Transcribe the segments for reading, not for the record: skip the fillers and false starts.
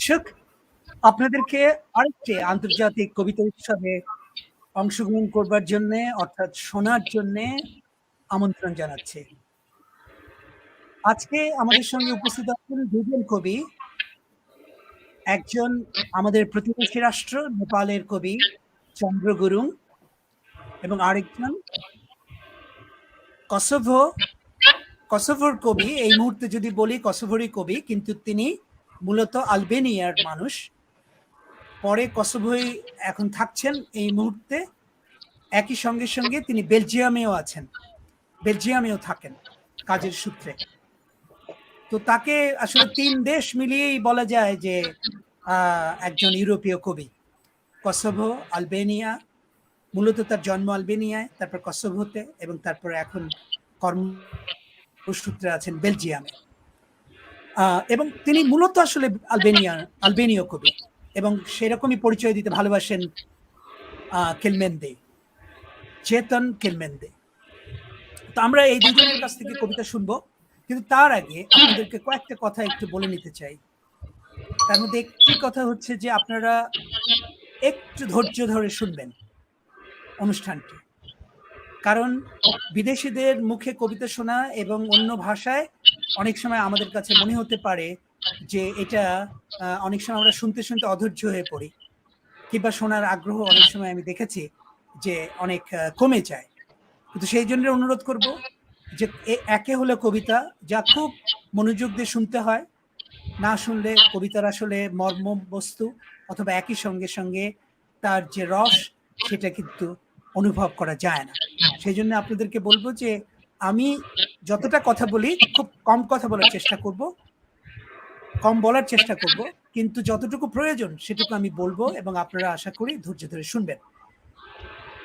দর্শক, আপনাদেরকে আরেকটি আন্তর্জাতিক কবিতা উৎসবে অংশগ্রহণ করবার জন্য অর্থাৎ শোনার জন্য আমন্ত্রণ জানাচ্ছি। আজকে আমাদের সঙ্গে উপস্থিত আছেন দুজন কবি, একজন আমাদের প্রতিবেশী রাষ্ট্র নেপালের কবি চন্দ্র গুরুং এবং আরেকজন কসোভোর কবি। এই মুহূর্তে যদি বলি কসোভোরই কবি, কিন্তু তিনি মূলত আলবেনিয়ার মানুষ। পরে কসোভোয় এখন থাকছেন এই মুহূর্তে। একই সঙ্গে সঙ্গে তিনি বেলজিয়ামেও থাকেন কাজের সূত্রে। তো তাকে আসলে 3 দেশ মিলিয়েই বলা যায় যে একজন ইউরোপীয় কবি। কসোভো, আলবেনিয়া, মূলত তার জন্ম আলবেনিয়ায়, তারপর কসোভোতে, এবং তারপর এখন কর্মসূত্রে আছেন বেলজিয়ামে। এবং তিনি মূলত আসলে আলবেনীয় কবি, এবং সেরকমই পরিচয় দিতে ভালোবাসেন কেলমেন্দি, চেতন কেলমেন্দি। তো আমরা এই দুজনের কাছ থেকে কবিতা শুনবো, কিন্তু তার আগে আপনাদেরকে কয়েকটা কথা একটু বলে নিতে চাই। তার মধ্যে একটি কথা হচ্ছে যে আপনারা একটু ধৈর্য ধরে শুনবেন অনুষ্ঠানটি, কারণ বিদেশিদের মুখে কবিতা শোনা এবং অন্য ভাষায় অনেক সময় আমাদের কাছে মনে হতে পারে যে এটা অনেক সময় আমরা শুনতে শুনতে অধৈর্য হয়ে পড়ি, কিংবা শোনার আগ্রহ অনেক সময় আমি দেখেছি যে অনেক কমে যায়। কিন্তু সেই জন্য অনুরোধ করব যে একে হলো কবিতা, যা খুব মনোযোগ দিয়ে শুনতে হয়। না শুনলে কবিতার আসলে মর্ম বস্তু অথবা একই সঙ্গে সঙ্গে তার যে রস, সেটা কিন্তু অনুভব করা যায় না। সেই জন্য আপনাদেরকে বলবো যে আমি যতটা কথা বলি খুব কম কথা বলার চেষ্টা করব, কিন্তু যতটুকু প্রয়োজন সেটুকু আমি বলবো, এবং আপনারা আশা করি ধৈর্য ধরে শুনবেন।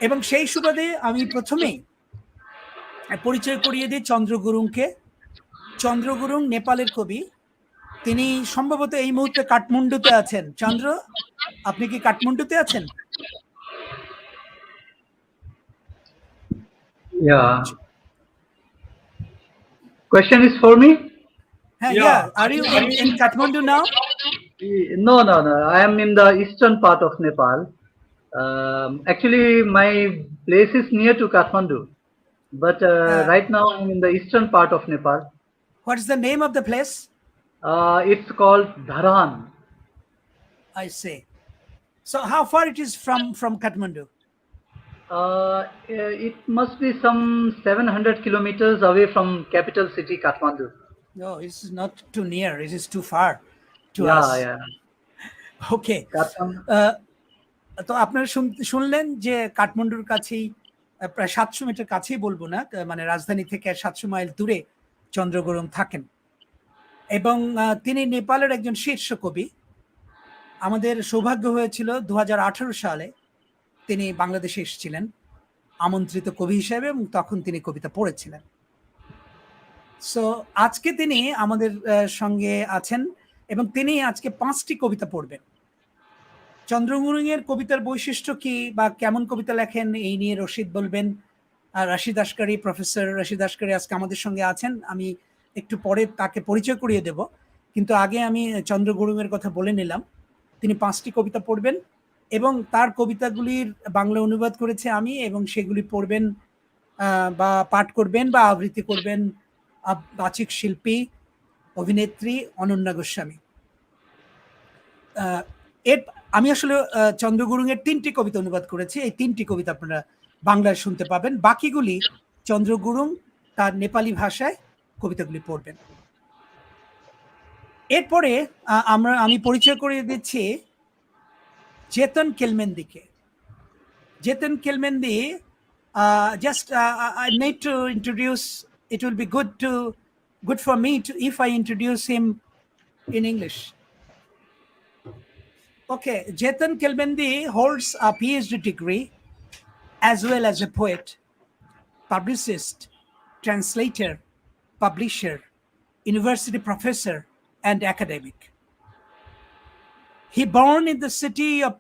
এবং সেই সুবাদে আমি প্রথমেই পরিচয় করিয়ে দিই চন্দ্র গুরুংকে। চন্দ্র গুরুং নেপালের কবি। তিনি সম্ভবত এই মুহূর্তে কাঠমান্ডুতে আছেন। চন্দ্র, আপনি কি কাঠমান্ডুতে আছেন? Yeah. Question is for me? Yeah. Are you in Kathmandu now? No. I am in the eastern part of Nepal. Actually, my place is near to Kathmandu, but right now I'm in the eastern part of Nepal. What is the name of the place? It's called Dharan. I see. So how far it is from Kathmandu? It must be some 700 kilometers away from capital city Kathmandu. No, this is not too near. It is too far to us. Yeah. Okay. তো আপনারা শুনলেন যে কাঠমান্ডুর কাছেই, প্রায় 700 metre কাছেই বলবো না, মানে রাজধানী থেকে 700 মাইল দূরে চন্দ্র গুরুং থাকেন। এবং তিনি নেপালের একজন শীর্ষ কবি। আমাদের সৌভাগ্য হয়েছিল 2018 সালে তিনি বাংলাদেশে এসেছিলেন আমন্ত্রিত কবি হিসেবে, এবং তখন তিনি কবিতা পড়েছিলেন। সো আজকে তিনি আমাদের সঙ্গে আছেন, এবং তিনি আজকে 5টি কবিতা পড়বেন। চন্দ্র গুরুং এর কবিতার বৈশিষ্ট্য কি বা কেমন কবিতা লেখেন, এই নিয়ে রশিদ বলবেন। রাশিদ আস্কারি, প্রফেসর রাশিদ আস্কারি আজকে আমাদের সঙ্গে আছেন। আমি একটু পরে তাকে পরিচয় করিয়ে দেব, কিন্তু আগে আমি চন্দ্র গুরুং এর কথা বলে নিলাম। তিনি 5টি কবিতা পড়বেন, এবং তার কবিতাগুলির বাংলা অনুবাদ করেছে আমি, এবং সেগুলি পড়বেন বা পাঠ করবেন বা আবৃত্তি করবেন বাচিক শিল্পী, অভিনেত্রী অনন্যা গোস্বামী। আমি আসলে চন্দ্র গুরুং এর 3টি কবিতা অনুবাদ করেছি। এই 3টি কবিতা আপনারা বাংলায় শুনতে পাবেন, বাকিগুলি চন্দ্র গুরুং তার নেপালি ভাষায় কবিতাগুলি পড়বেন। এরপরে আমি পরিচয় করিয়ে দিচ্ছি Jeton Kelmendi. Jeton Kelmendi, I need to introduce. It will be good for me if I introduce him in English. Okay, Jeton Kelmendi holds a PhD degree as well as a poet, publicist, translator, publisher, university professor, and academic. He born in the city of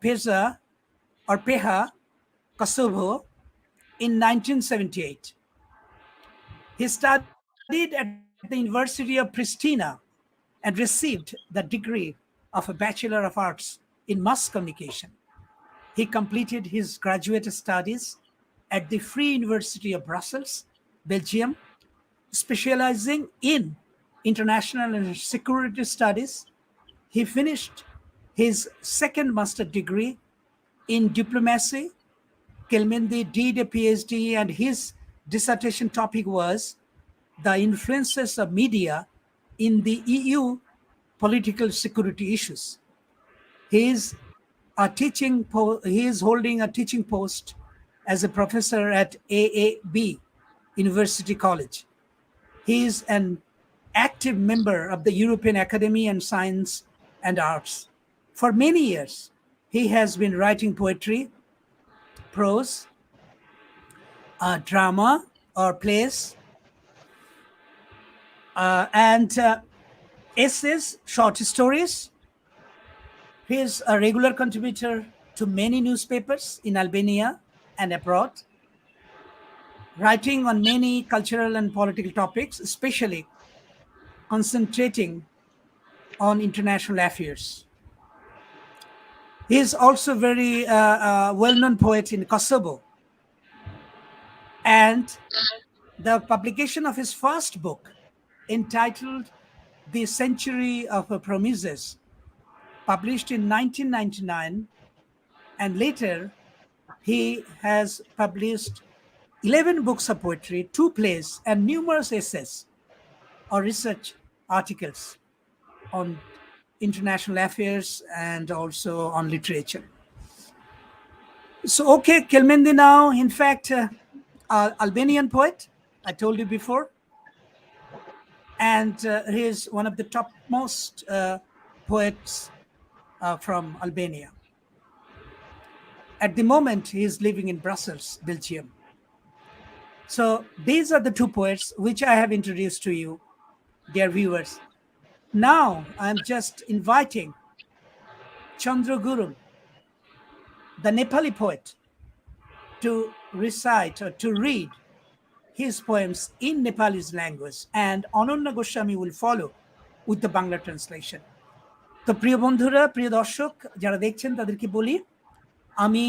Peha, Kosovo, in 1978. He studied at the University of Pristina and received the degree of a Bachelor of Arts in Mass Communication. He completed his graduate studies at the Free University of Brussels, Belgium, specializing in international and security studies. He finished his second master's degree in diplomacy. Kelmendi did a PhD, and his dissertation topic was the influences of media in the EU political security issues. He is holding a teaching post as a professor at AAB University College. He is an active member of the European Academy of Science and Arts. For many years, he has been writing poetry, prose, drama or plays, and essays, short stories. He is a regular contributor to many newspapers in Albania and abroad, writing on many cultural and political topics, especially concentrating on international affairs. He is also very well-known poet in Kosovo. And the publication of his first book, entitled The Century of Promises, published in 1999, and later he has published 11 books of poetry, 2 plays, and numerous essays or research articles on international affairs and also on literature. So, okay, Kelmendi now, in fact, Albanian poet, I told you before, and he is one of the topmost poets from Albania. At the moment, he is living in Brussels, Belgium. So these are the 2 poets which I have introduced to you, dear viewers. Now I'm just inviting Chandra Gurung, the Nepali poet, to recite or to read his poems in Nepalese language, and Anannya Goswami will follow with the Bangla translation. তো প্রিয় বন্ধুরা, প্রিয় দর্শক যারা দেখছেন, তাদেরকে বলি, আমি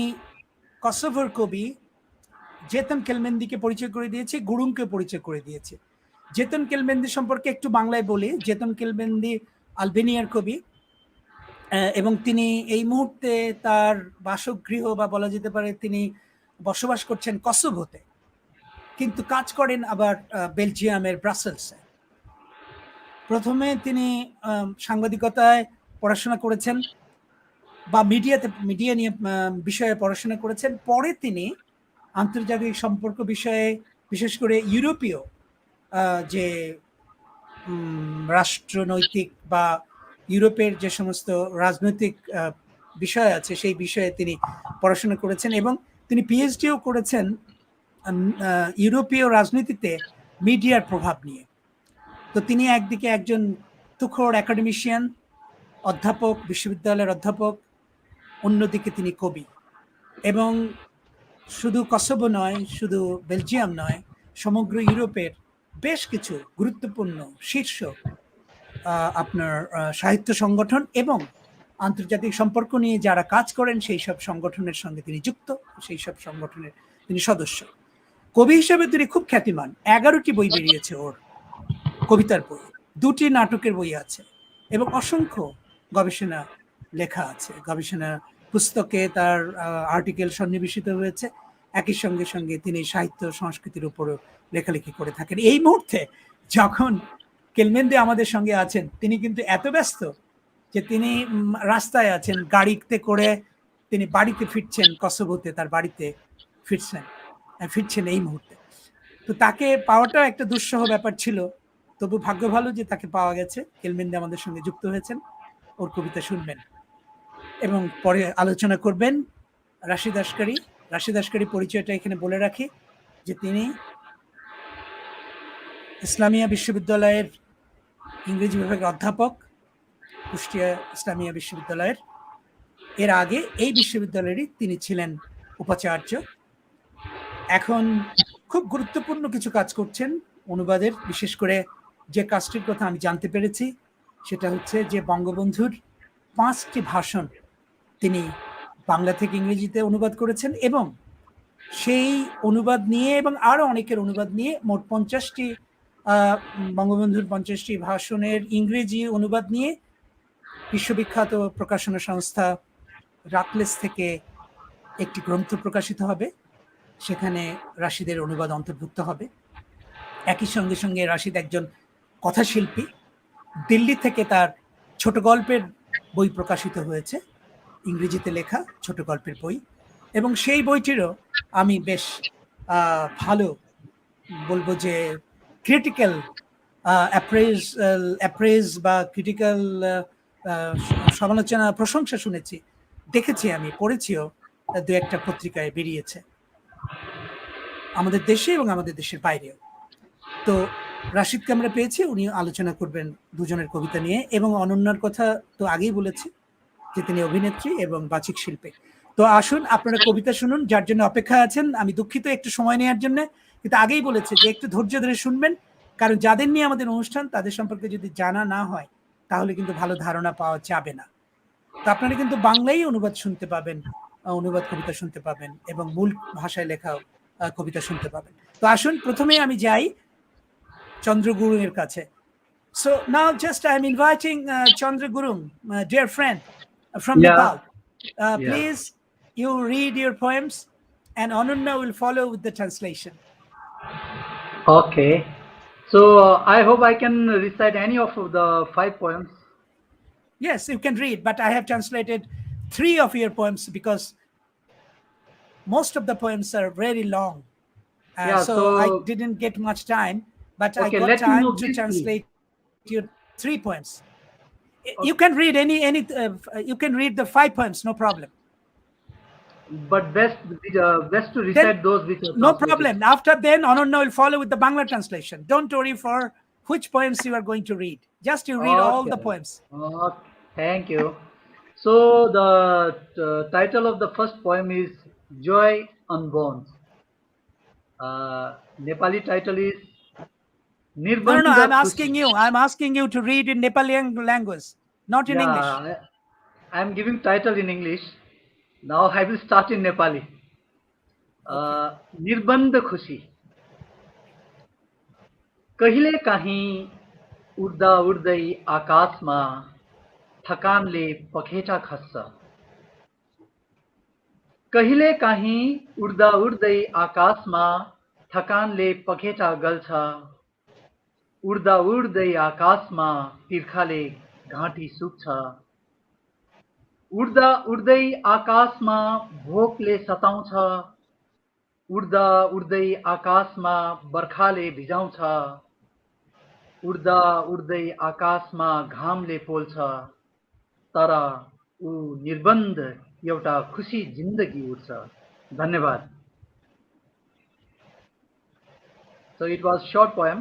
কসোভোর কবি জেতন কেলমেন্দিকে পরিচয় করে দিয়েছি, গুরুংকে পরিচয় করে দিয়েছি। জেতন কেলমেন্দি সম্পর্কে একটু বাংলায় বলি। জেতন কেলমেন্দি আলবেনিয়ার কবি, এবং তিনি এই মুহূর্তে তার বাসগৃহ বা বলা যেতে পারে তিনি বসবাস করছেন কসোভোতে, কিন্তু কাজ করেন আবার বেলজিয়ামের ব্রাসেলসে। প্রথমে তিনি সাংবাদিকতায় পড়াশোনা করেছেন বা মিডিয়া নিয়ে বিষয়ে পড়াশোনা করেছেন। পরে তিনি আন্তর্জাতিক সম্পর্ক বিষয়ে, বিশেষ করে ইউরোপীয় যে রাষ্ট্রনৈতিক বা ইউরোপের যে সমস্ত রাজনৈতিক বিষয় আছে সেই বিষয়ে তিনি পড়াশোনা করেছেন, এবং তিনি পিএইচডিও করেছেন ইউরোপীয় রাজনীতিতে মিডিয়ার প্রভাব নিয়ে। তো তিনি একদিকে একজন তুখোড় একাডেমিশিয়ান, অধ্যাপক, বিশ্ববিদ্যালয়ের অধ্যাপক, অন্যদিকে তিনি কবি। এবং শুধু কসোভো নয়, শুধু বেলজিয়াম নয়, সমগ্র ইউরোপের বেশ কিছু গুরুত্বপূর্ণ শীর্ষ আপনার সাহিত্য সংগঠন এবং আন্তর্জাতিক সম্পর্ক নিয়ে যারা কাজ করেন সেই সব সংগঠনের সঙ্গে তিনি যুক্ত, সেই সব সংগঠনের তিনি সদস্য। কবি হিসেবে তিনি খুব খ্যাতিমান। 11টি বই বেরিয়েছে ওর, কবিতার বই, 2টি নাটকের বই আছে, এবং অসংখ্য গবেষণা লেখা আছে। গবেষণা পুস্তকে তার আর্টিকেল সন্নিবেশিত হয়েছে। একই সঙ্গে সঙ্গে তিনি সাহিত্য সংস্কৃতির উপরও লেখালেখি করে থাকেন। এই মুহূর্তে যখন কেলমেন্দি আমাদের সঙ্গে আছেন, তিনি কিন্তু এত ব্যস্ত যে তিনি রাস্তায় আছেন, গাড়িতে করে তিনি বাড়িতে ফিরছেন, কসোভোতে তার বাড়িতে ফিরছেন এই মুহূর্তে। তো তাকে পাওয়াটা একটা দুঃসহ ব্যাপার ছিল, তবু ভাগ্য ভালো যে তাকে পাওয়া গেছে। কেলমেন্দি আমাদের সঙ্গে যুক্ত হয়েছেন, ওর কবিতা শুনবেন এবং পরে আলোচনা করবেন। রাশিদ আসকারি। রাশিদ আসকারি পরিচয়টা এখানে বলে রাখি যে তিনি ইসলামিয়া বিশ্ববিদ্যালয়ের ইংরেজি বিভাগের অধ্যাপক, কুষ্টিয়া ইসলামিয়া বিশ্ববিদ্যালয়ের। এর আগে এই বিশ্ববিদ্যালয়েরই তিনি ছিলেন উপাচার্য। এখন খুব গুরুত্বপূর্ণ কিছু কাজ করছেন অনুবাদের। বিশেষ করে যে কাজটির কথা আমি জানতে পেরেছি সেটা হচ্ছে যে বঙ্গবন্ধুর 5টি ভাষণ তিনি বাংলা থেকে ইংরেজিতে অনুবাদ করেছেন এবং সেই অনুবাদ নিয়ে এবং আরো অনেকের অনুবাদ নিয়ে মোট 50টি বঙ্গবন্ধুর 50টি ভাষণের ইংরেজি অনুবাদ নিয়ে বিশ্ববিখ্যাত প্রকাশনা সংস্থা রাটলেস থেকে একটি গ্রন্থ প্রকাশিত হবে। সেখানে রাশিদের অনুবাদ অন্তর্ভুক্ত হবে। একই সঙ্গে সঙ্গে রাশিদ একজন কথাশিল্পী। দিল্লি থেকে তার ছোট গল্পের বই প্রকাশিত হয়েছে, ইংরেজিতে লেখা ছোট গল্পের বই, এবং সেই বইটিরও আমি বেশ ভালো বলবো যে ক্রিটিক্যাল অ্যাপ্রেজ বা ক্রিটিক্যাল সমালোচনা প্রশংসা শুনেছি, দেখেছি, আমি পড়েছিও, দু একটা পত্রিকায় বেরিয়েছে আমাদের দেশে এবং আমাদের দেশের বাইরেও। তো রাশিদকে আমরা পেয়েছি, উনি আলোচনা করবেন দুজনের কবিতা নিয়ে, এবং অনন্যার কথা তো আগেই বলেছি যে তিনি অভিনেত্রী এবং বাচিক শিল্পী। তো আসুন আপনারা কবিতা শুনুন, যার জন্য অপেক্ষা আছেন। আমি দুঃখিত একটু সময় নেওয়ার জন্য, কিন্তু আগেই বলেছে যে একটু ধৈর্য ধরে শুনবেন, কারণ যাদের নিয়ে আমাদের অনুষ্ঠান তাদের সম্পর্কে যদি জানা না হয় তাহলে কিন্তু ভালো ধারণা পাওয়া যাবে না। তো আপনারা কিন্তু বাংলায় অনুবাদ শুনতে পাবেন, অনুবাদ কবিতা শুনতে পাবেন এবং মূল ভাষায় লেখা কবিতা শুনতে পাবেন। তো আসুন প্রথমে আমি যাই Chandra Gurung এর কাছে। So now just I'm inviting Chandra Gurung, my dear friend from Nepal. Please, you read your poems and Anannya will follow with the translation. Okay. So I hope I can recite any of the 5 poems. Yes, you can read, but I have translated 3 of your poems because most of the poems are very long. So I didn't get much time, but I got time to translate your 3 poems. Okay. You can read you can read the 5 poems, no problem. But best to recite then, those which are no problem. After then, Anannya will follow with the Bangla translation. Don't worry for which poems you are going to read. Just you read all the poems. Thank you. So the title of the first poem is Joy Unborn. Nepali title is No, I'm asking you to read in Nepali language, not in English. I'm giving title in English. Now I will start in Nepali. निर्बन्ध खुशी। कहिले काहीँ उड्दा उड्दै आकाशमा थकानले पखेटा खस्छ। कहिले काहीँ उड्दा उड्दै आकाशमा थकानले पखेटा गल्छ। उड्दा उड्दै आकाशमा तिर्खाले घाँटी सुक्छ। उड्दा उड्दै आकाशमा भोकले सताउँछ। उड्दा उड्दै आकाशमा बर्खाले भिजाउँछ। उड्दा उड्दै आकाशमा घामले पोल्छ। तर ऊ निर्बन्ध एउटा खुशी जिन्दगी उड्छ। धन्यवाद। So it was short poem.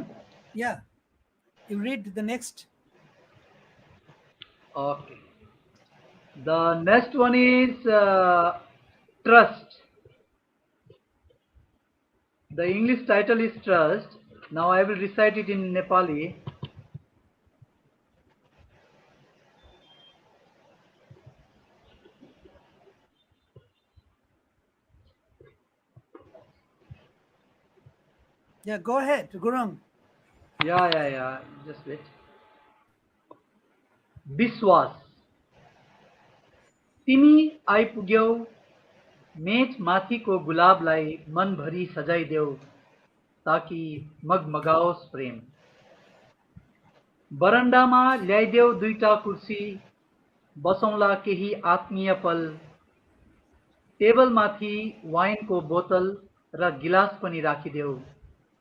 Yeah. You read the next. Okay. The next one is Trust. The English title is Trust. Now I will recite it in Nepali. Yeah, go ahead, Gurung. Yeah. Just wait. विश्वास। तिमी आइपुग्यौ match माथिको गुलाबलाई मनभरि सजाइदेऊ ताकि मगमगाओस् प्रेम। बरन्डामा ल्याइदेऊ 2टा कुर्सी बसौँला केही आत्मीय पल। टेबलमाथि वाइनको बोतल र गिलास पनि राखिदेऊ।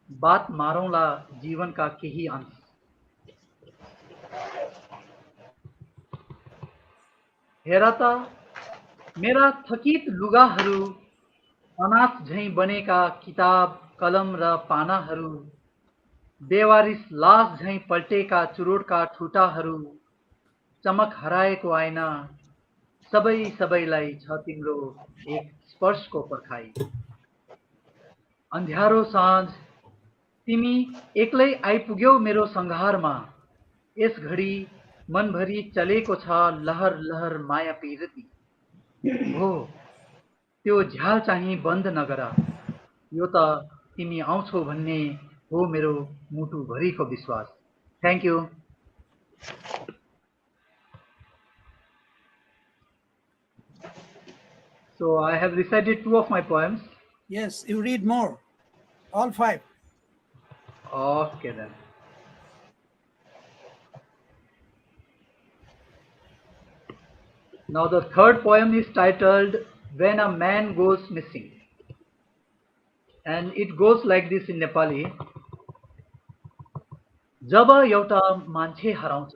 बात मारौँला जीवनका केही अंश। हेर त मेरा थकित लुगाहरू, अनाथ झैं बनेका किताब कलम र पानाहरू, बेवारिस लास झैं पल्टेका चुरोटका ठुटाहरू, चमक हराएको आइना, सबैलाई छ तिम्रो एक स्पर्शको पर्खाइ। अन्ध्यारो साँझ तिमी एक्लै आइपुग्यौ मेरो संघारमा। यस घडी मनभरि चलेको छ लहर लहर माया पिरती। हो त्यो झ्याल चाहिँ बन्द नगर, यो त तिमी आउँछौ भन्ने हो मेरो मुटुभरिको विश्वास। Thank you. So I have recited 2 of my poems. Yes, you read more. All 5. Okay then. Now the third poem is titled When a Man Goes Missing. And it goes like this in Nepali. जब एउटा मान्छे हराउँछ,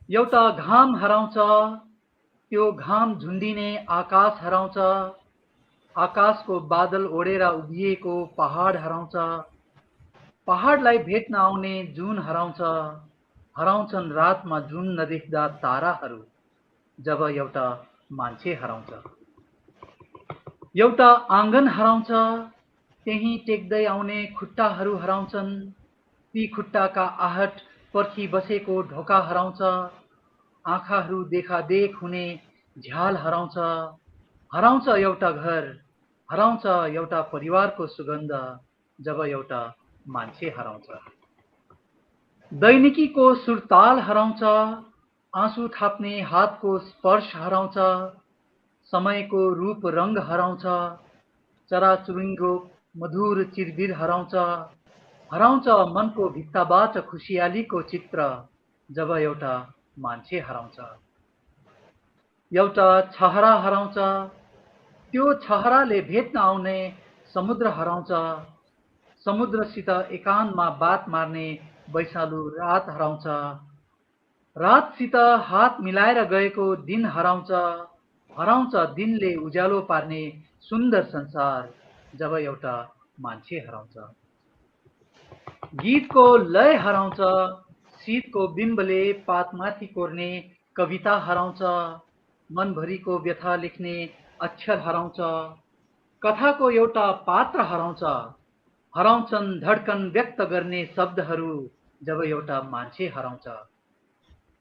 एउटा घाम हराउँछ, त्यो घाम झुन्डिने आकाश हराउँछ, आकाशको बादल ओढेर उभिएको पहाड हराउँछ, पहाडलाई भेट्न आउने जुन हराउँछ, हराउँछन् रातमा जुन नदेख्दा ताराहरू जब एउटा मान्छे हराउँछ। एउटा आँगन हराउँछ, त्यही टेक्दै आउने खुट्टाहरू हराउँछन्, ती खुट्टाका आहट पर्खी बसेको ढोका हराउँछ, आँखाहरू देखादेख हुने झ्याल हराउँछ, हराउँछ एउटा घर, हराउँछ एउटा परिवारको सुगन्ध जब एउटा मान्छे हराउँछ। दैनिकीको सुरताल हराउँछ, आँसु थाप्ने हातको स्पर्श हराउँछ, समयको रूप रंग हराउँछ, चराचुरुङ्गीको मधुर चिरबिर हराउँछ, हराउँछ मनको भित्ताबाट खुसियालीको चित्र जब एउटा मान्छे हराउँछ। एउटा छहरा हराउँछ, त्यो छहराले भेट्न आउने समुद्र हराउँछ, समुद्रसित एकान्तमा बात मार्ने वैशालु रात हराउँछ, रातसित हात मिलाएर गएको दिन हराउँछ, हराउँछ दिनले उज्यालो पार्ने सुन्दर संसार जब एउटा मान्छे हराउँछ। गीतको लय हराउँछ, शीतको बिम्बले पातमाथि कोर्ने कविता हराउँछ, मनभरिको व्यथा लेख्ने अक्षर हराउँछ, कथाको एउटा पात्र हराउँछ, हराउँछन् धड्कन व्यक्त गर्ने शब्दहरू जब एउटा मान्छे हराउँछ।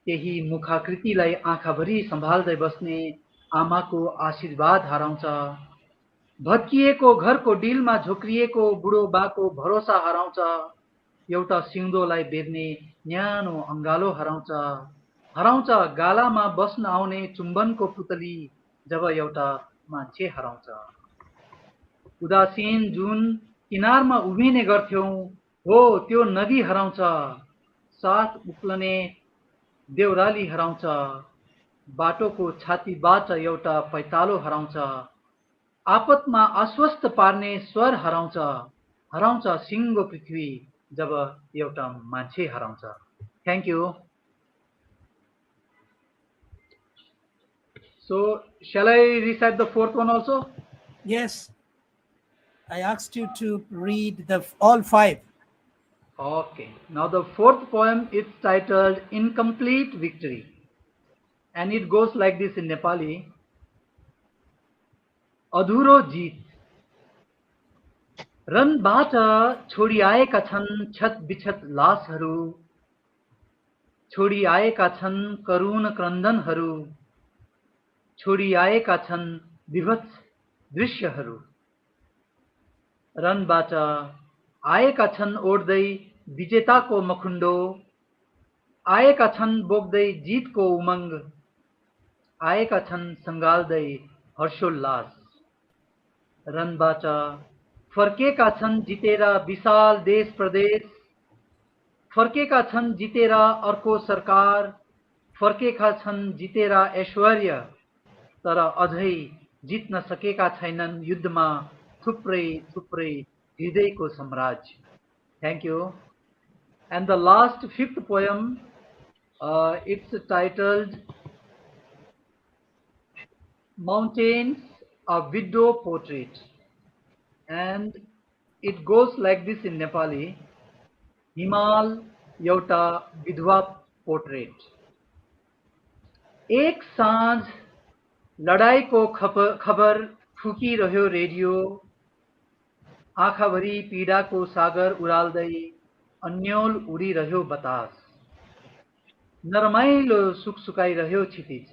त्यही मुखाकृतिलाई आँखाभरि सम्हाल्दै बस्ने आमाको आशीर्वाद हराउँछ, भत्किएको घरको डिलमा झोक्रिएको बुढो बाको भरोसा हराउँछ, एउटा सिउँदोलाई बेर्ने न्यानो अंगालो हराउँछ, हराउँछ गालामा बस्न आउने चुम्बनको पुतली जब एउटा मान्छे हराउँछ। उदासीन जुन किनारमा उभिने गर्थ्यौं, हो त्यो नदी हराउँछ, साथ उक्लने देउराली हराउँछ, बाटोको छातीबाट एउटा पैतालो हराउँछ, आपतमा आश्वस्त पार्ने स्वर हराउँछ, हराउँछ सिङ्गो पृथ्वी जब एउटा मान्छे हराउँछ। Thank you. So, shall I recite the fourth one also? Yes. I asked you to read all 5. Okay. Now the fourth poem is titled Incomplete Victory. And it goes like this in Nepali. अधुरो जीत, रनबाट छोडिआएका छन् छत बिछत लासहरू, छोडिआएका छन् करुण क्रन्दनहरू, छोडिआएका छन् विभत्स दृश्यहरू, रनबाट आएका छन् ओड्दै विजेताको मखुण्डो, आएका छन् बोक्दै जितको उमंग, आएका छन् सँगाल्दै हर्षोल्लास, रनबाट फर्केका छन् जितेर विशाल देश प्रदेश, फर्केका छन् जितेर अर्को सरकार, फर्केका छन् जितेर ऐश्वर्य, तर अझै जित्न सकेका छैनन् युद्धमा थुप्रै थुप्रै हृदयको साम्राज्य। Thank you. And the last fifth poem, it's titled Mountains, a Widow Portrait. And it goes like this in Nepali. हिमाल एउटा विधवा पोर्ट्रेट। एक साँझ लडाईको खबर फुकिरह्यो रेडियो, आँखाभरि पीडाको सागर उडाल्दै अन्योल उडिरह्यो बतास, नरमाइलो सुकसुकाइरह्यो क्षितिज।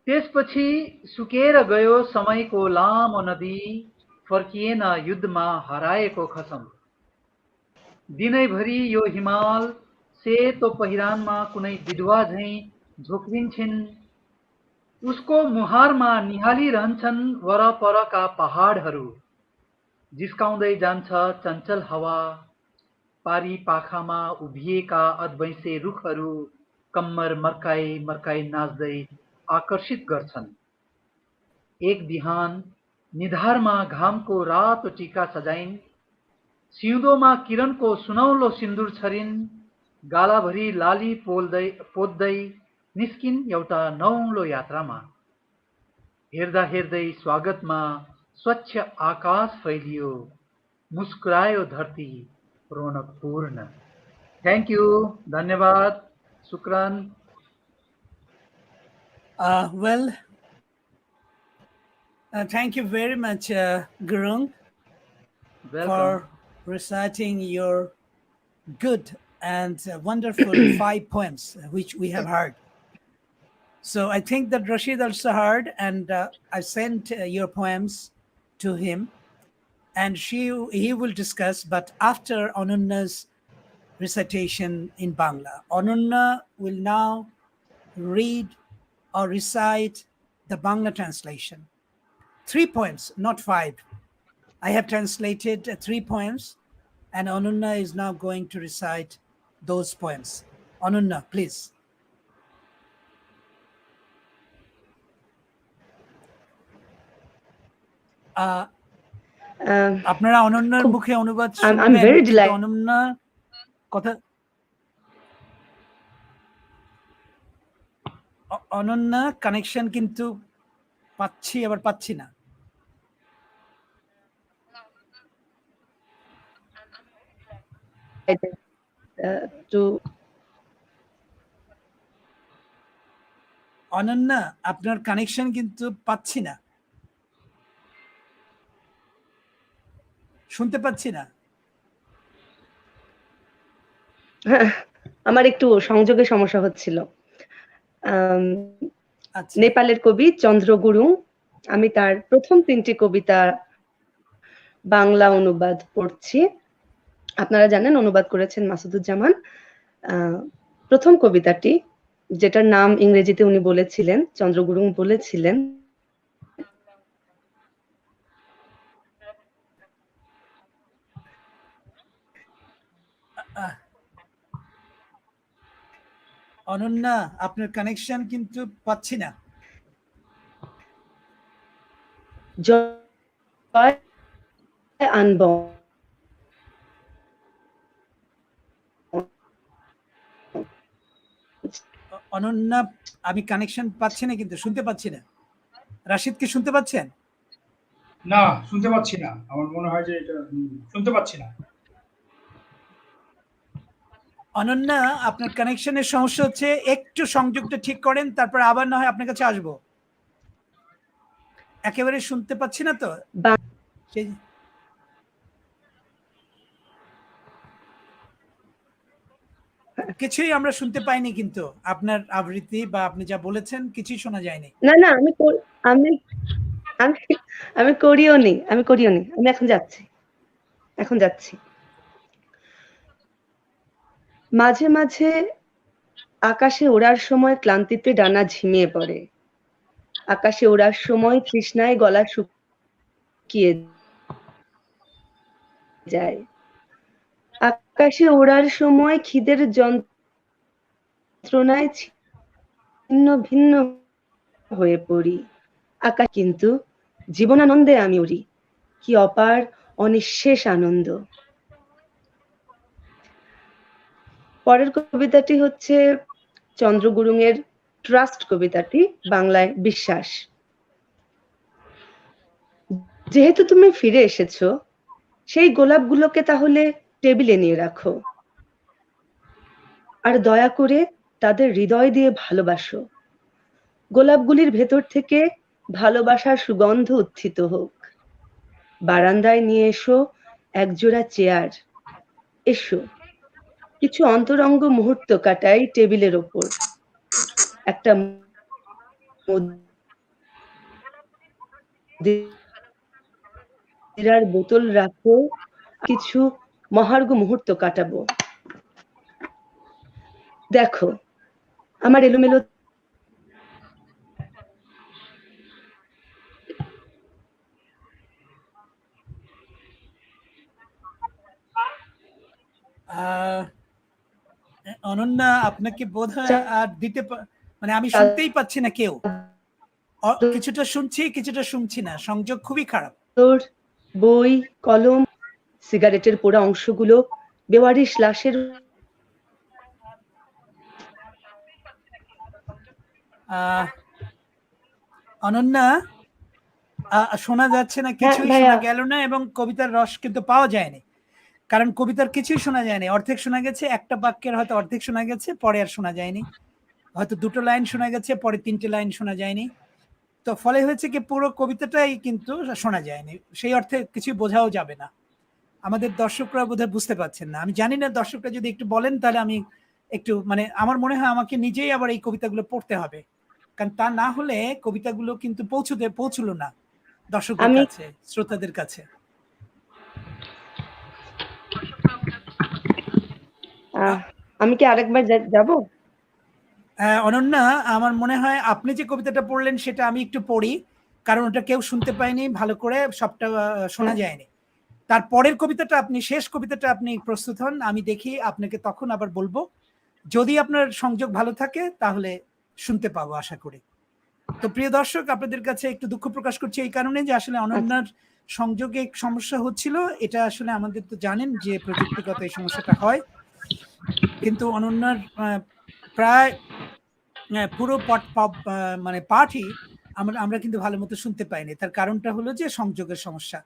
त्यसपछि सुकेर गयो समयको लामो नदी, फर्किएन युद्धमा हराएको खसम। दिनैभरि यो हिमाल सेतो पहिरानमा कुनै विधवा झैं झोक्रिन्छन्। उसको मुहारमा निहालिरहन्छन् वरपरका पहाडहरू। जिस्काउँदै जान्छ चञ्चल हावा। पारी पाखामा उभिएका अधबैँसे रुखहरू कम्मर मर्काई मर्काई नाच्दै आकर्षित गर्छन्। एक बिहान निधारमा घामको रातो टीका सजाइन्। सिउँदोमा किरणको सुनौलो सिन्दुर छरिन्। गालाभरि लाली पोल्दै निस्किन् एउटा नौलो यात्रामा। हेर्दा हेर्दै स्वागतमा स्वच्छ आकाश फैलियो। मुस्कुरायो धरती रौनकपूर्ण। थ्याङ्क यू, धन्यवाद, शुक्रान। Well, thank you very much, Gurung, Welcome. for reciting your good and wonderful 5 poems which we have heard. So I think that Rashid also heard, and I sent your poems to him, and he will discuss, but after Ananya's recitation in Bangla. Ananya will now read or recite the Bangla translation. 3 poems, not 5. I have translated 3 poems, and Ananya is now going to recite those poems. Ananya, please. আপনারা অনন্যার মুখে অনুবাদ শুনবেন, কিন্তু অনন্যা কথা Ananya connection কিন্তু পাচ্ছি আবার পাচ্ছি না। অনন্যা, আপনার কানেকশন কিন্তু পাচ্ছি না, শুনতে পাচ্ছি না। আমার একটু সংযোগের সমস্যা হচ্ছিল। নেপালের কবি চন্দ্র গুরুং, আমি তার প্রথম 3টি কবিতা বাংলা অনুবাদ পড়ছি। আপনারা জানেন অনুবাদ করেছেন মাসুদুজ্জামান। প্রথম কবিতাটি, যেটার নাম ইংরেজিতে উনি বলেছিলেন, চন্দ্র গুরুং বলেছিলেন, অনন্যা, আপনার কানেকশন কিন্তু পাচ্ছি না। জয় আনব অনন্যা, আমি কানেকশন পাচ্ছি না, কিন্তু শুনতে পাচ্ছি না। রাশিদ কি শুনতে পাচ্ছেন? না, শুনতে পাচ্ছি না। আমার মনে হয় যে এটা শুনতে পাচ্ছি না। অনন্যা, আপনার কানেকশনের সমস্যা হচ্ছে, একটু সংযোগটা ঠিক করেন, তারপর আবার না হয় আপনার কাছে আসবো। একেবারে শুনতে পাচ্ছি না তো। কিছুই আমরা শুনতে পাইনি, কিন্তু আপনার আবৃত্তি বা আপনি যা বলেছেন কিছুই শোনা যায়নি। না না, আমি করিও নি, আমি এখন যাচ্ছি। মাঝে মাঝে আকাশে ওড়ার সময় ক্লান্তিতে ডানা ঝিমিয়ে পড়ে। আকাশে ওড়ার সময় তৃষ্ণায় গলা শুকিয়ে যায়। আকাশে ওড়ার সময় খিদের যন্ত্রণায় ছিন্ন ভিন্ন হয়ে পড়ি। আকাশ কিন্তু জীবনানন্দে আমি উড়ি, কি অপার অনিঃশেষ আনন্দ। পরের কবিতাটি হচ্ছে চন্দ্র গুরুং এর ট্রাস্ট কবিতাটি, বাংলায় বিশ্বাস। যেহেতু তুমি ফিরে এসেছো, সেই গোলাপগুলোকে তাহলে টেবিলে নিয়ে রাখো, আর দয়া করে তাদের হৃদয় দিয়ে ভালোবাসো। গোলাপগুলির ভেতর থেকে ভালোবাসার সুগন্ধ উত্থিত হোক। বারান্দায় নিয়ে এসো একজোড়া চেয়ার। এসো, কিছু অন্তরঙ্গ মুহূর্ত কাটাই টেবিলের ওপর। একটা মদিরার বোতল রাখো, কিছু মহার্ঘ মুহূর্ত কাটাবো। দেখো আমার এলোমেলো অনন্যা, আপনাকে বোধহয় আর দিতে মানে আমি শুনতেই পাচ্ছি না কেউ। কিছুটা শুনছি, কিছুটা শুনছি না, সংযোগ খুবই খারাপ। বই, কলম, সিগারেটের পোড়া অংশগুলো, বেওয়ারিশ লাশের অনন্যা, শোনা যাচ্ছে না, কিছুই শোনা গেল না, এবং কবিতার রস কিন্তু পাওয়া যায়নি, কারণ কবিতার কিছুই শোনা যায়নি। অর্ধেক শোনা গেছে, একটা বাক্যের হয়তো অর্ধেক শোনা গেছে, পরে আর শোনা যায়নি। হয়তো 2টো লাইন শোনা গেছে, পরে 3টে লাইন শোনা যায়নি। তো ফলে হয়েছে কি, পুরো কবিতাটাই কিন্তু শোনা যায়নি, সেই অর্থে কিছু বোঝাও যাবে না। আমাদের দর্শকরা বোধহয় বুঝতে পারছেন না। আমি জানি না, দর্শকরা যদি একটু বলেন তাহলে আমি একটু, মানে আমার মনে হয় আমাকে নিজেই আবার এই কবিতাগুলো পড়তে হবে, কারণ তা না হলে কবিতাগুলো কিন্তু পৌঁছলো না দর্শকদের কাছে, শ্রোতাদের কাছে। আমি কি আরেকবার যাব? অনন্যা, আমার মনে হয় আপনি যে কবিতাটা পড়লেন সেটা আমি একটু পড়ি, কারণ ওটা কেউ শুনতে পায়নি ভালো করে, সবটা শোনা যায়নি। তারপরের কবিতাটা আপনি, শেষ কবিতাটা আপনি প্রস্তুত হন, আমি দেখি আপনাকে তখন আবার বলবো। যদি আপনার সংযোগ ভালো থাকে তাহলে শুনতে পাবো আশা করি। তো প্রিয় দর্শক, আপনাদের কাছে একটু দুঃখ প্রকাশ করছি এই কারণে যে আসলে অনন্যার সংযোগে সমস্যা হচ্ছিল। এটা আসলে আমাদের তো জানেন যে প্রযুক্তিগত এই সমস্যাটা হয়, কিন্তু অনন্যার প্রায় পুরো মানে পাঠই আমরা কিন্তু ভালো মতো শুনতে পাইনি। তার কারণটা হলো যে সংযোগের সমস্যা।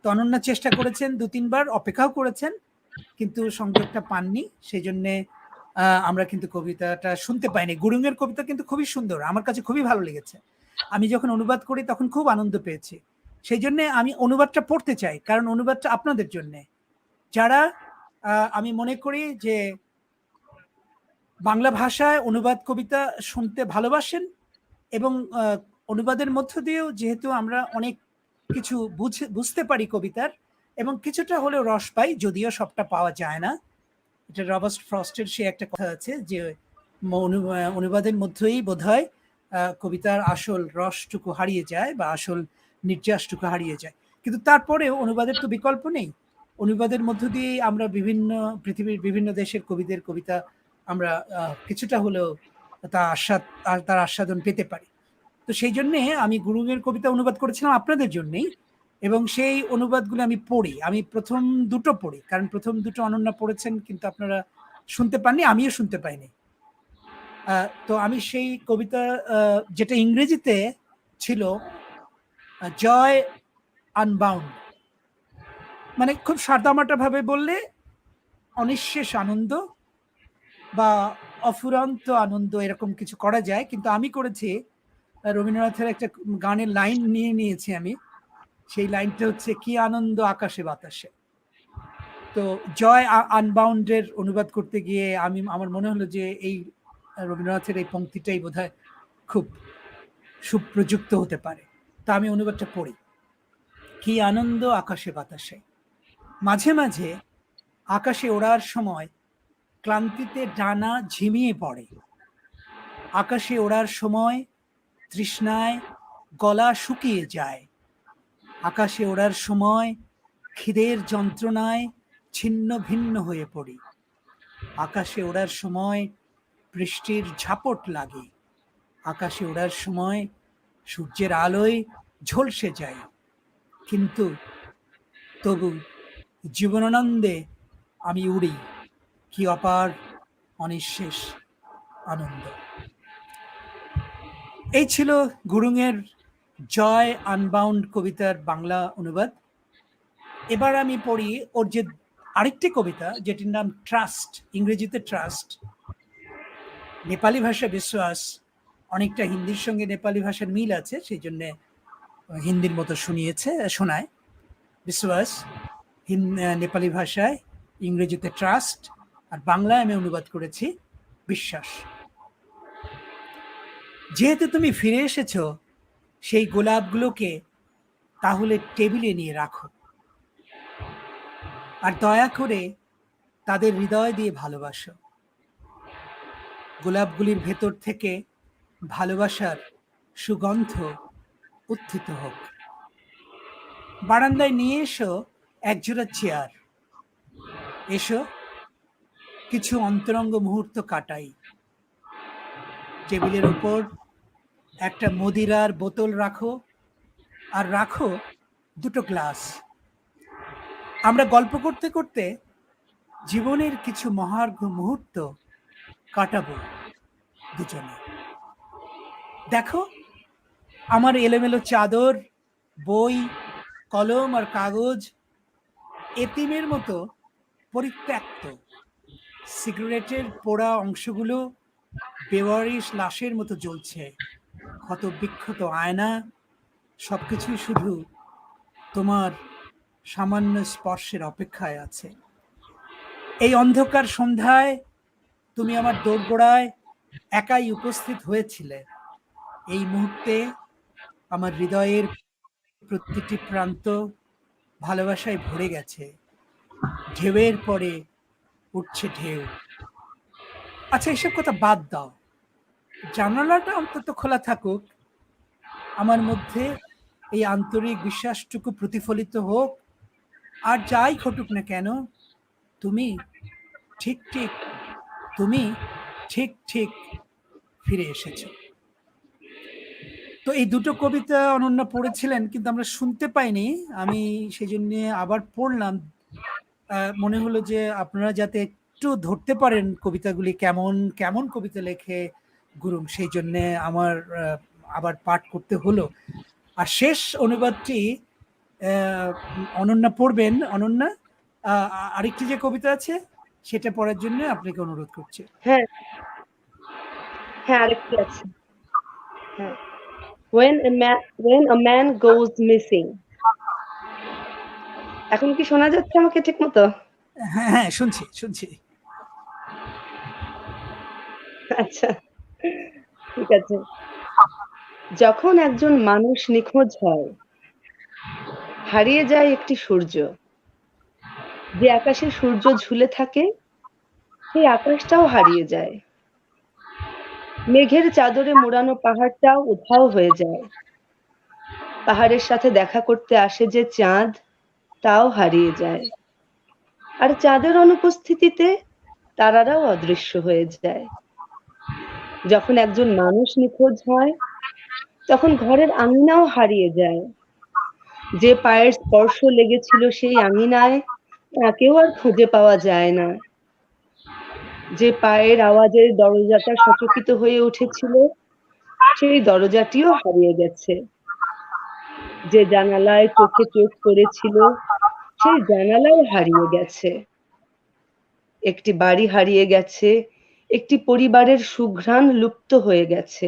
তো অনন্যা চেষ্টা করেছেন, 2-3বার অপেক্ষাও করেছেন, কিন্তু সংযোগটা পাননি, সেই জন্যে আমরা কিন্তু কবিতাটা শুনতে পাইনি। গুরুং এর কবিতা কিন্তু খুবই সুন্দর, আমার কাছে খুবই ভালো লেগেছে। আমি যখন অনুবাদ করি তখন খুব আনন্দ পেয়েছি, সেই জন্য আমি অনুবাদটা পড়তে চাই, কারণ অনুবাদটা আপনাদের জন্যে, যারা আমি মনে করি যে বাংলা ভাষায় অনুবাদ কবিতা শুনতে ভালোবাসেন, এবং অনুবাদের মধ্য দিয়েও যেহেতু আমরা অনেক কিছু বুঝতে পারি কবিতার, এবং কিছুটা হলেও রস পাই, যদিও সবটা পাওয়া যায় না। এটা রবার্ট ফ্রস্টের সে একটা কথা আছে যে অনুবাদের মধ্যেই বোধহয় কবিতার আসল রসটুকু হারিয়ে যায়, বা আসল নির্যাসটুকু হারিয়ে যায়। কিন্তু তারপরেও অনুবাদের তো বিকল্প নেই। অনুবাদের মধ্য দিয়ে আমরা পৃথিবীর বিভিন্ন দেশের কবিদের কবিতা আমরা কিছুটা হলেও তার আস্বাদন পেতে পারি। তো সেই জন্যে আমি গুরুংয়ের কবিতা অনুবাদ করেছিলাম আপনাদের জন্যেই, এবং সেই অনুবাদগুলো আমি পড়ি। আমি প্রথম 2টো পড়ি, কারণ প্রথম 2টো অনন্যা পড়েছেন কিন্তু আপনারা শুনতে পাননি, আমিও শুনতে পাইনি। তো আমি সেই কবিতা, যেটা ইংরেজিতে ছিল জয় আনবাউন্ড, মানে খুব সাদামাটা ভাবে বললে অনিঃশেষ আনন্দ বা অফুরন্ত আনন্দ, এরকম কিছু করা যায়। কিন্তু আমি করেছি রবীন্দ্রনাথের একটা গানের লাইন নিয়ে নিয়েছি আমি, সেই লাইনটা হচ্ছে কি আনন্দ আকাশে বাতাসে। তো জয় আনবাউন্ডের অনুবাদ করতে গিয়ে আমার মনে হলো যে এই রবীন্দ্রনাথের এই পংক্তিটাই বোধহয় খুব সুপ্রযুক্ত হতে পারে। তা আমি অনুবাদটা পড়ি। কি আনন্দ আকাশে বাতাসে, মাঝে মাঝে আকাশে ওড়ার সময় ক্লান্তিতে ডানা ঝিমিয়ে পড়ে, আকাশে ওড়ার সময় তৃষ্ণায় গলা শুকিয়ে যায়, আকাশে ওড়ার সময় খিদের যন্ত্রণায় ছিন্ন ভিন্ন হয়ে পড়ি, আকাশে ওড়ার সময় বৃষ্টির ঝাপট লাগে, আকাশে ওড়ার সময় সূর্যের আলোয় ঝলসে যায়, কিন্তু তবু জীবনানন্দে আমি উড়ি, কি অপার অনিঃশেষ আনন্দ। এই ছিল গুরুংয়ের জয় আনবাউন্ড কবিতার বাংলা অনুবাদ। এবার আমি পড়ি ওর যে আরেকটি কবিতা, যেটির নাম ট্রাস্ট, ইংরেজিতে ট্রাস্ট, নেপালি ভাষা বিশ্বাস। অনেকটা হিন্দির সঙ্গে নেপালি ভাষার মিল আছে, সেই জন্য হিন্দির মতো শোনায়। বিশ্বাস নেপালি ভাষায়, ইংরেজিতে ট্রাস্ট, আর বাংলায় আমি অনুবাদ করেছি বিশ্বাস। যেহেতু তুমি ফিরে এসেছো, সেই গোলাপগুলোকে তাহলে টেবিলে নিয়ে রাখো, আর দয়া করে তাদের হৃদয় দিয়ে ভালোবাসো। গোলাপগুলির ভেতর থেকে ভালোবাসার সুগন্ধ উত্থিত হোক। বারান্দায় নিয়ে এসো একজোড়া চেয়ার। এসো কিছু অন্তরঙ্গ মুহূর্ত কাটাই। টেবিলের উপর একটা মদিরার বোতল রাখো, আর রাখো দুটো গ্লাস। আমরা গল্প করতে করতে জীবনের কিছু মহার্ঘ মুহূর্ত কাটাবো দুজনে। দেখো, আমার এলোমেলো চাদর, বই, কলম আর কাগজ এতিমের মতো পরিত্যক্ত। সিগারেটের পোড়া অংশগুলো বেওয়ারিশ লাশের মতো জ্বলছে। ক্ষত বিক্ষত আয়না, সবকিছুই শুধু তোমার সামান্য স্পর্শের অপেক্ষায় আছে। এই অন্ধকার সন্ধ্যায় তুমি আমার দোরগোড়ায় একাই উপস্থিত হয়েছিলে। এই মুহূর্তে আমার হৃদয়ের প্রতিটি প্রান্ত ভালোবাসায় ভরে গেছে। ঢেউয়ের পরে উঠছে ঢেউ। আচ্ছা, এসব কথা বাদ দাও, জানালাটা অন্তত খোলা থাকুক। আমার মধ্যে এই আন্তরিক বিশ্বাসটুকু প্রতিফলিত হোক। আর যাই ঘটুক না কেন, তুমি ঠিক ঠিক তুমি ঠিক ঠিক ফিরে এসেছো। তো এই দুটো কবিতা অনন্যা পড়েছিলেন, কিন্তু আমরা শুনতে পাইনি। আমি সেই জন্য আবার পড়লাম। মনে হলো যে আপনারা যাতে একটু ধরতে পারেন কবিতাগুলি কেমন কেমন কবিতা লেখে গুরুং, সেই জন্যে আমার আবার পাঠ করতে হলো। আর শেষ অনুবাদটি অনন্যা পড়বেন। অনন্যা, আরেকটি যে কবিতা আছে সেটা পড়ার জন্য আপনাকে অনুরোধ করছি। হ্যাঁ হ্যাঁ, আরেকটি আছে। হ্যাঁ, when a man goes missing. এখন কি শোনা যাচ্ছে আমাকে ঠিক মতো? হ্যাঁ হ্যাঁ, শুনছি শুনছি। আচ্ছা, ঠিক আছে। যখন একজন মানুষ নিখোঁজ হয়, হারিয়ে যায় একটি সূর্য। যে আকাশে সূর্য ঝুলে থাকে, সেই আকাশটাও হারিয়ে যায়। মেঘের চাদরে মোড়ানো পাহাড়টাও উধাও হয়ে যায়। পাহাড়ের সাথে দেখা করতে আসে যে চাঁদ, তাও হারিয়ে যায়। আর চাঁদের অনুপস্থিতিতে তারারাও অদৃশ্য হয়ে যায়। যখন একজন মানুষ নিখোঁজ হয়, তখন ঘরের আঙিনাও হারিয়ে যায়। যে পায়ের স্পর্শ লেগেছিল সেই আঙিনায়, তাকেও আর খুঁজে পাওয়া যায় না। যে পায়ের আওয়াজের দরজাটা সচকিত হয়ে উঠেছিল, সেই দরজাটিও হারিয়ে গেছে। যে জানালায় চোখে চোখ পড়েছিল, সেই জানালাও হারিয়ে গেছে। একটি বাড়ি হারিয়ে গেছে, একটি পরিবারের সুঘ্রাণ লুপ্ত হয়ে গেছে।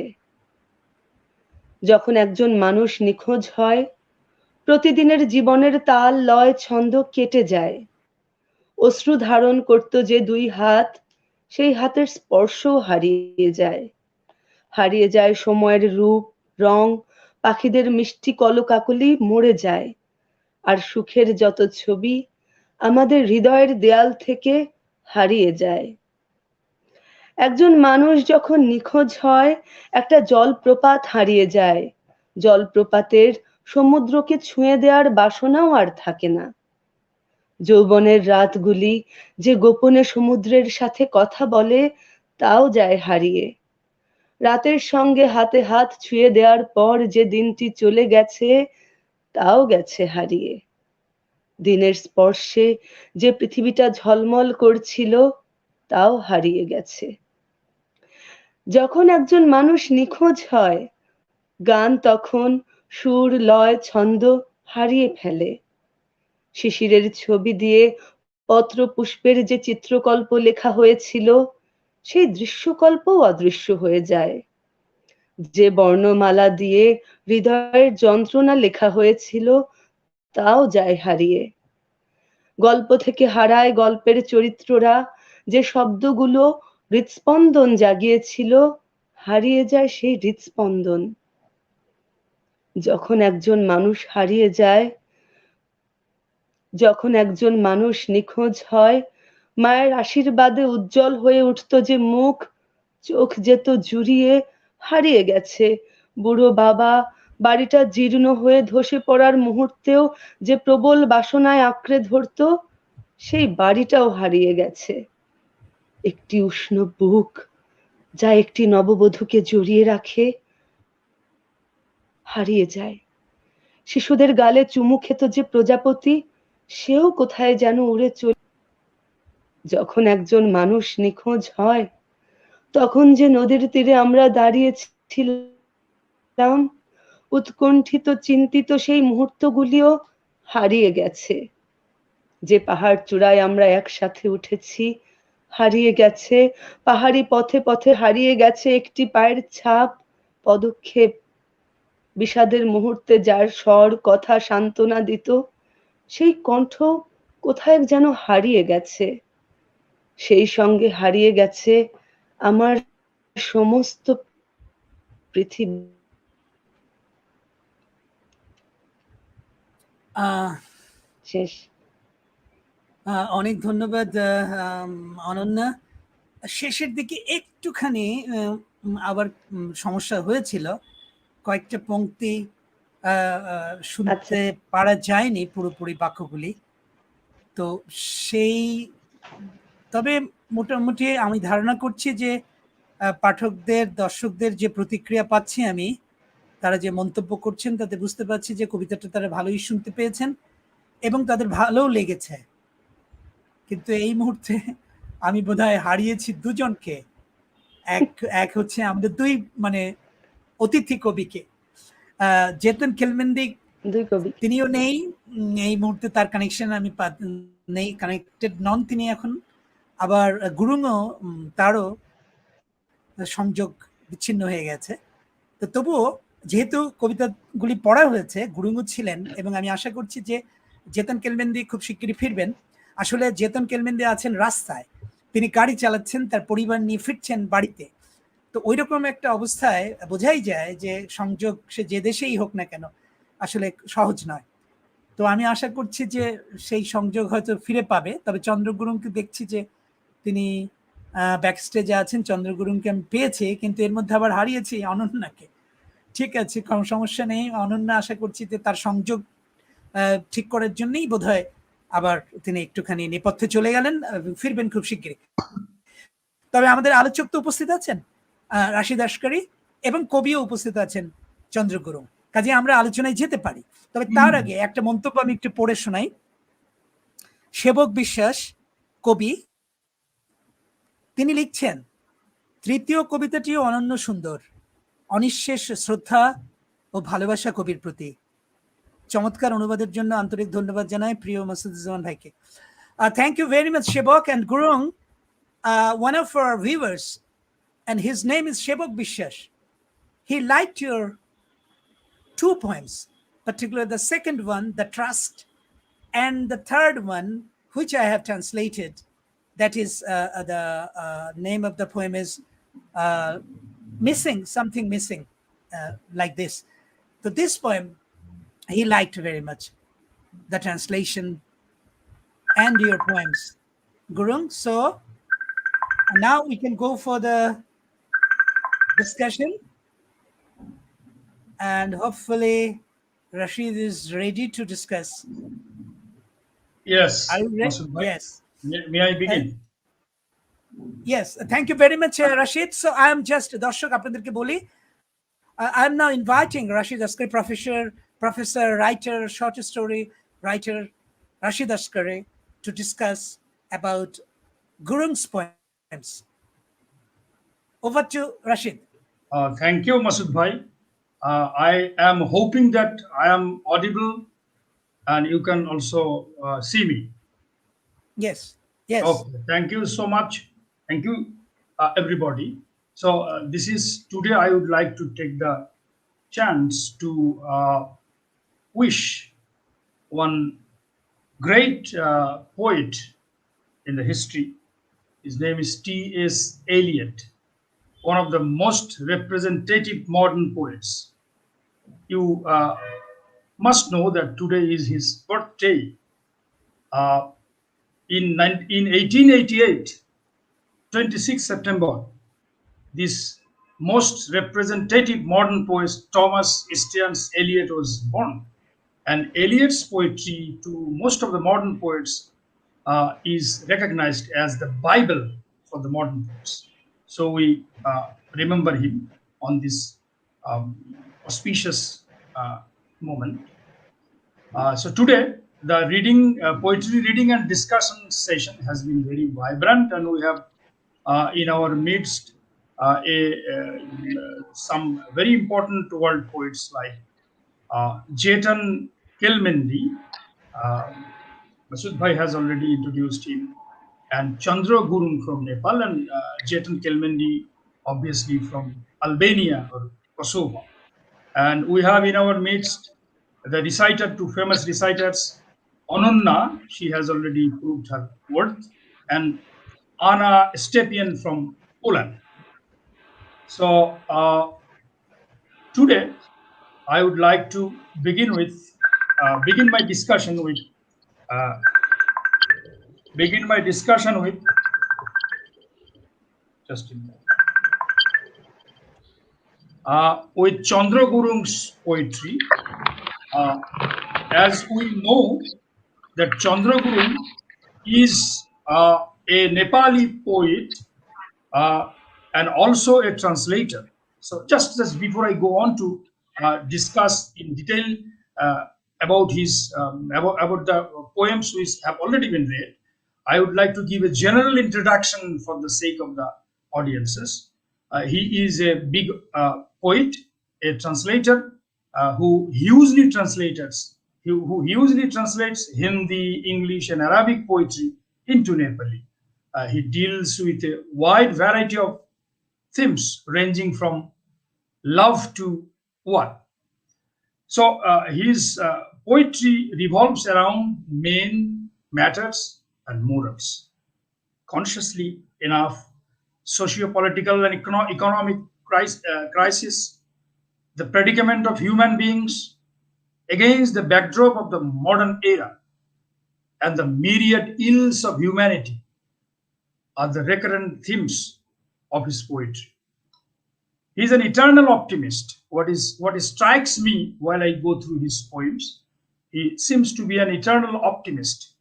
যখন একজন মানুষ নিখোঁজ হয়, প্রতিদিনের জীবনের তাল লয় ছন্দ কেটে যায়। অশ্রু ধারণ করত যে দুই হাত, সেই হাতের স্পর্শও হারিয়ে যায়। হারিয়ে যায় সময়ের রূপ, রং, পাখিদের মিষ্টি কলকাকলি মরে যায়। আর সুখের যত ছবি আমাদের হৃদয়ের দেয়াল থেকে হারিয়ে যায়। একজন মানুষ যখন নিখোঁজ হয়, একটা জলপ্রপাত হারিয়ে যায়। জলপ্রপাতের সমুদ্রকে ছুঁয়ে দেওয়ার বাসনাও আর থাকে না। যৌবনের রাতগুলি যে গোপনে সমুদ্রের সাথে কথা বলে, তাও যায় হারিয়ে। রাতের সঙ্গে হাতে হাত ছুঁয়ে দেওয়ার পর যে দিনটি চলে গেছে, তাও গেছে হারিয়ে। দিনের স্পর্শে যে পৃথিবীটা ঝলমল করছিল, তাও হারিয়ে গেছে। যখন একজন মানুষ নিখোঁজ হয়, গান তখন সুর, লয়, ছন্দ হারিয়ে ফেলে। শিশিরের ছবি দিয়ে পত্র পুষ্পের যে চিত্রকল্প লেখা হয়েছিল, সেই দৃশ্যকল্পও অদৃশ্য হয়ে যায়। যে বর্ণমালা দিয়ে হৃদয়ের যন্ত্রণা লেখা হয়েছিল, তাও যায় হারিয়ে। গল্প থেকে হারায় গল্পের চরিত্ররা, যে শব্দগুলো হৃৎস্পন্দন জাগিয়েছিল, হারিয়ে যায় সেই হৃৎস্পন্দন। যখন একজন মানুষ হারিয়ে যায়, যখন একজন মানুষ নিখোঁজ হয়, মায়ের আশীর্বাদে উজ্জ্বল হয়ে উঠত যে মুখ, চোখ যেত জুড়িয়ে, হারিয়ে গেছে। বুড়ো বাবা বাড়িটা জীর্ণ হয়ে ধসে পড়ার মুহূর্তেও যে প্রবল বাসনায় আঁকড়ে ধরত, সেই বাড়িটাও হারিয়ে গেছে। একটি উষ্ণ বুক যা একটি নববধূকে জড়িয়ে রাখে, হারিয়ে যায়। শিশুদের গালে চুমু খেত যে প্রজাপতি, সেও কোথায় যেন উড়ে চলে। যখন একজন মানুষ নিখোঁজ হয়, তখন যে নদীর তীরে আমরা দাঁড়িয়েছিলাম, উৎকণ্ঠিত চিন্তিত, সেই মুহূর্তগুলিও হারিয়ে গেছে। যে পাহাড় চূড়ায় আমরা একসাথে উঠেছি, হারিয়ে গেছে। পাহাড়ি পথে পথে হারিয়ে গেছে একটি পায়ের ছাপ, পদক্ষেপ। বিষাদের মুহূর্তে যার স্বর, কথা সান্ত্বনা দিত, সেই কণ্ঠ কোথায় যেন হারিয়ে গেছে। সেই সঙ্গে হারিয়ে গেছে আমার সমস্ত পৃথিবী। শেষ। অনেক ধন্যবাদ অনন্যা। শেষের দিকে একটুখানি আবার সমস্যা হয়েছিল, কয়েকটা পংক্তি শুনতে পারা যায়নি পুরোপুরি বাক্যগুলি। তো সেই, তবে মোটামুটি আমি ধারণা করছি যে পাঠকদের, দর্শকদের যে প্রতিক্রিয়া পাচ্ছি আমি, তারা যে মন্তব্য করছেন তাতে বুঝতে পারছি যে কবিতাটা তারা ভালোই শুনতে পেয়েছেন এবং তাদের ভালোও লেগেছে। কিন্তু এই মুহূর্তে আমি বোধহয় হারিয়েছি দুজনকে। এক হচ্ছে আমাদের দুই মানে অতিথি কবিকে, জেতন কেলমেন্দি তিনিও নেই এই মুহূর্তে, তার কানেকশন আমি নেই, কানেক্টেড নন তিনি এখন। আবার গুরুংও, তারও সংযোগ বিচ্ছিন্ন হয়ে গেছে। তো তবুও যেহেতু কবিতাগুলি পড়া হয়েছে, গুরুংও ছিলেন এবং আমি আশা করছি যে জেতন কেলমেন্দি খুব শিগগিরই ফিরবেন। আসলে জেতন কেলমেন্দি আছেন রাস্তায়, তিনি গাড়ি চালাচ্ছেন, তার পরিবার নিয়ে ফিরছেন বাড়িতে। তো ওই রকম একটা অবস্থায় বোঝাই যায় যে সংযোগ সে যে দেশেই হোক না কেন আসলে সহজ নয়। তো আমি আশা করছি যে সেই সংযোগ হয়তো ফিরে পাবে। তবে চন্দ্র গুরুংকে দেখছি যে তিনি ব্যাকস্টেজে আছেন। চন্দ্র গুরুংকে আমি পেয়েছি, কিন্তু এর মধ্যে আবার হারিয়েছি অনন্যাকে। ঠিক আছে, কোনো সমস্যা নেই। অনন্যা আশা করছি যে তার সংযোগ ঠিক করার জন্যই বোধহয় আবার তিনি একটুখানি নেপথ্যে চলে গেলেন, ফিরবেন খুব শিগগিরই। তবে আমাদের আলোচক তো উপস্থিত আছেন রাশিদ আস্কারি, এবং কবিও উপস্থিত আছেন চন্দ্র গুরুং, কাজে আমরা আলোচনায় যেতে পারি। তবে তার আগে একটা মন্তব্য আমি একটু পড়ে শোনাই। সেবক বিশ্বাস কবি, তিনি লিখছেন, তৃতীয় কবিতাটিও অনন্য সুন্দর, অনিঃশেষ শ্রদ্ধা ও ভালোবাসা কবির প্রতি। চমৎকার অনুবাদের জন্য আন্তরিক ধন্যবাদ জানাই প্রিয় মাসুদুজ্জামান ভাইকে। Thank you very much Shebok and Gurung, one of our viewers, and his name is Shebok Bishas. He liked your two poems, particularly the second one, The Trust, and the third one, which I have translated, that is the name of the poem is Missing, Something Missing, like this. So this poem he liked very much, the translation and your poems, Gurung. So now we can go for the discussion, and hopefully Rashid is ready to discuss. Yes. Are you ready? Masud bhai. Yes. May I begin? Yes, thank you very much, Rashid. So I am just দর্শক আপনাদেরকে বলি, I am now inviting Rashid Askari, professor, writer, short story writer Rashid Askari, to discuss about Gurung's poems. Over to Rashid. Thank you, Masud bhai. I am hoping that I am audible and you can also see me. Yes, yes. Okay, thank you so much. Thank you, everybody. So this is, today I would like to take the chance to wish one great poet in the history, His name is T.S. Eliot, one of the most representative modern poets. You must know that today is his birthday. In 1888, 26 September, this most representative modern poet, Thomas Estienne Eliot, was born. And Eliot's poetry, to most of the modern poets, is recognized as the Bible for the modern poets. So we remember him on this auspicious moment. So today, the poetry reading and discussion session has been very vibrant, and we have in our midst some very important world poets like Jeton Kelmendi. Masud Bhai has already introduced him, and Chandra Gurung from Nepal, and Jeton Kelmendi, obviously from Albania or Kosovo. And we have in our midst the reciter, two famous reciters, Anannya, she has already proved her worth, and Maria Stępień from Poland. So today, I would like to begin my discussion with just a minute. With Chandra Gurung's poetry. As we know that Chandra Gurung is a Nepali poet and also a translator. So just before I go on to discuss in detail about his about the poems which have already been read, I would like to give a general introduction for the sake of the audiences. He is a big poet, a translator who usually translates Hindi, English, and Arabic poetry into Nepali. He deals with a wide variety of themes ranging from love to war. So his poetry revolves around main matters and morals. Consciously enough, socio-political and economic crisis, the predicament of human beings against the backdrop of the modern era, and the myriad ills of humanity are the recurrent themes of his poetry. He is an eternal optimist. What strikes me while I go through his poems, he seems to be an eternal optimist,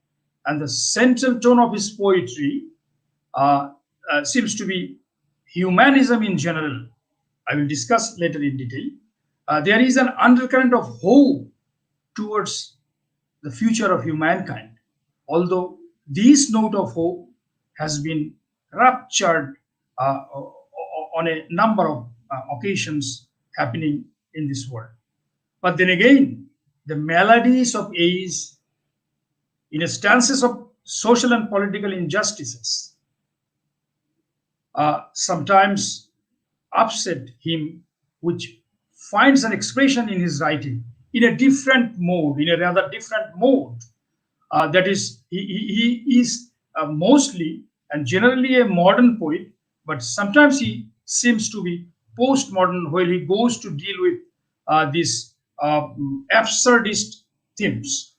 and the central tone of his poetry seems to be humanism in general. I will discuss later in detail. There is an undercurrent of hope towards the future of humankind, although this note of hope has been ruptured on a number of occasions happening in this world. But then again, the maladies of age, in instances of social and political injustices, sometimes upset him, which finds an expression in his writing in a rather different mode. That is, he is mostly and generally a modern poet, but sometimes he seems to be postmodern, where he goes to deal with these absurdist themes.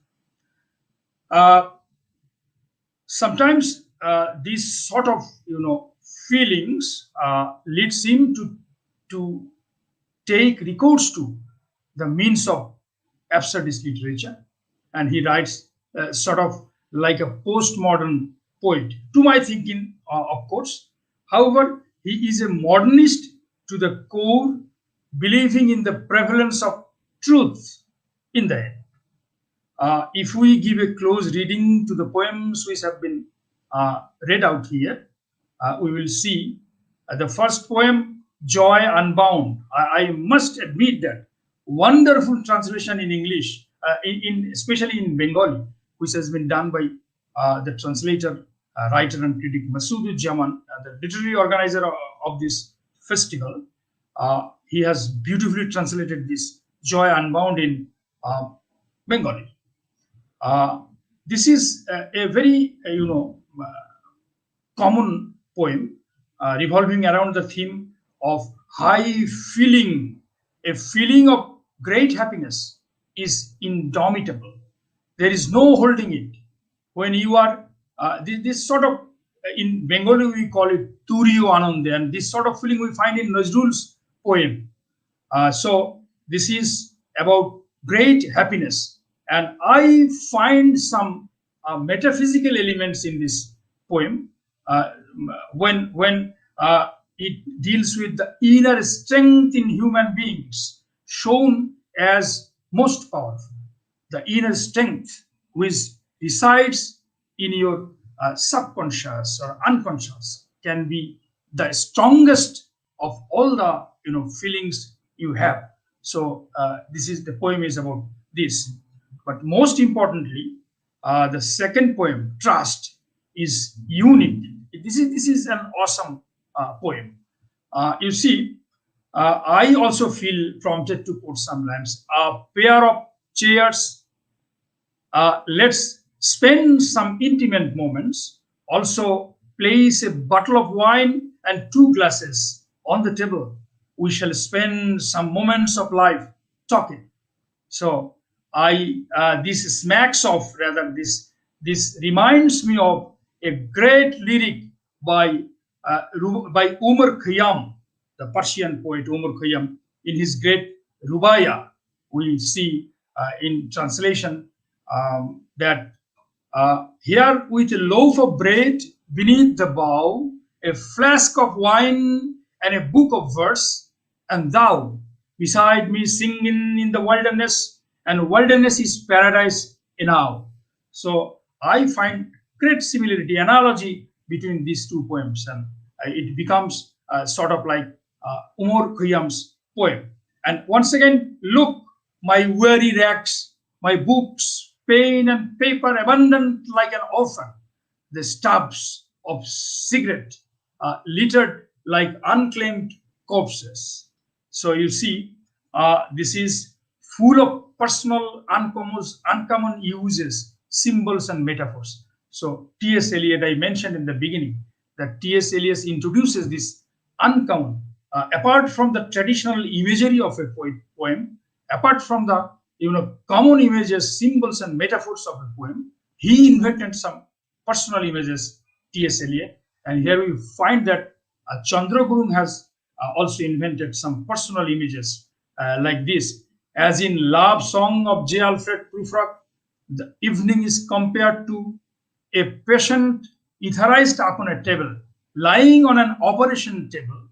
Sometimes these sort of feelings leads him to take recourse to the means of absurdist literature, and he writes sort of like a postmodern poet, to my thinking, of course. However, he is a modernist to the core, believing in the prevalence of truth in the end. If we give a close reading to the poems which have been read out here, we will see the first poem, Joy Unbound. I must admit that wonderful translation in English, especially in Bengali, which has been done by the translator, writer and critic Masuduzzaman, the literary organizer of this festival. He has beautifully translated this Joy Unbound in Bengali. This is a very, common poem revolving around the theme of high feeling. A feeling of great happiness is indomitable. There is no holding it. When you are this sort of, in Bengali we call it Turiyo Anande, and this sort of feeling we find in Nazrul's poem. So this is about great happiness, and I find some metaphysical elements in this poem when it deals with the inner strength in human beings shown as most powerful. The inner strength which resides in your subconscious or unconscious can be the strongest of all the feelings you have. So this is the poem is about this. But most importantly, the second poem, Trust, is unique. This is an awesome poem. You see, I also feel prompted to quote some lines. A pair of chairs. Let's spend some intimate moments. Also, place a bottle of wine and 2 glasses on the table. We shall spend some moments of life talking. So, this smacks of, rather, this reminds me of a great lyric by Umar Khayyam, the Persian poet Umar Khayyam, in his great Rubaya. We see in translation that here with a loaf of bread beneath the bough, a flask of wine and a book of verse, and thou beside me singing in the wilderness, and wilderness is paradise enow. So I find great similarity, analogy between these two poems, and it becomes sort of like Umar Khayyam's poem. And once again, look, my weary rags, my books, pen and paper abundant like an orphan, the stubs of cigarette littered like unclaimed corpses. So you see, this is full of personal, uncommon uses, symbols and metaphors. So T.S. Eliot, I mentioned in the beginning that T.S. Eliot introduces this uncommon, apart from the traditional imagery of a poem, apart from the common images, symbols and metaphors of a poem, he invented some personal images, T.S. Eliot. And here we find that Chandra Gurung has also invented some personal images like this. As in Love Song of J. Alfred Prufrock, the evening is compared to a patient etherized upon a table, lying on an operation table,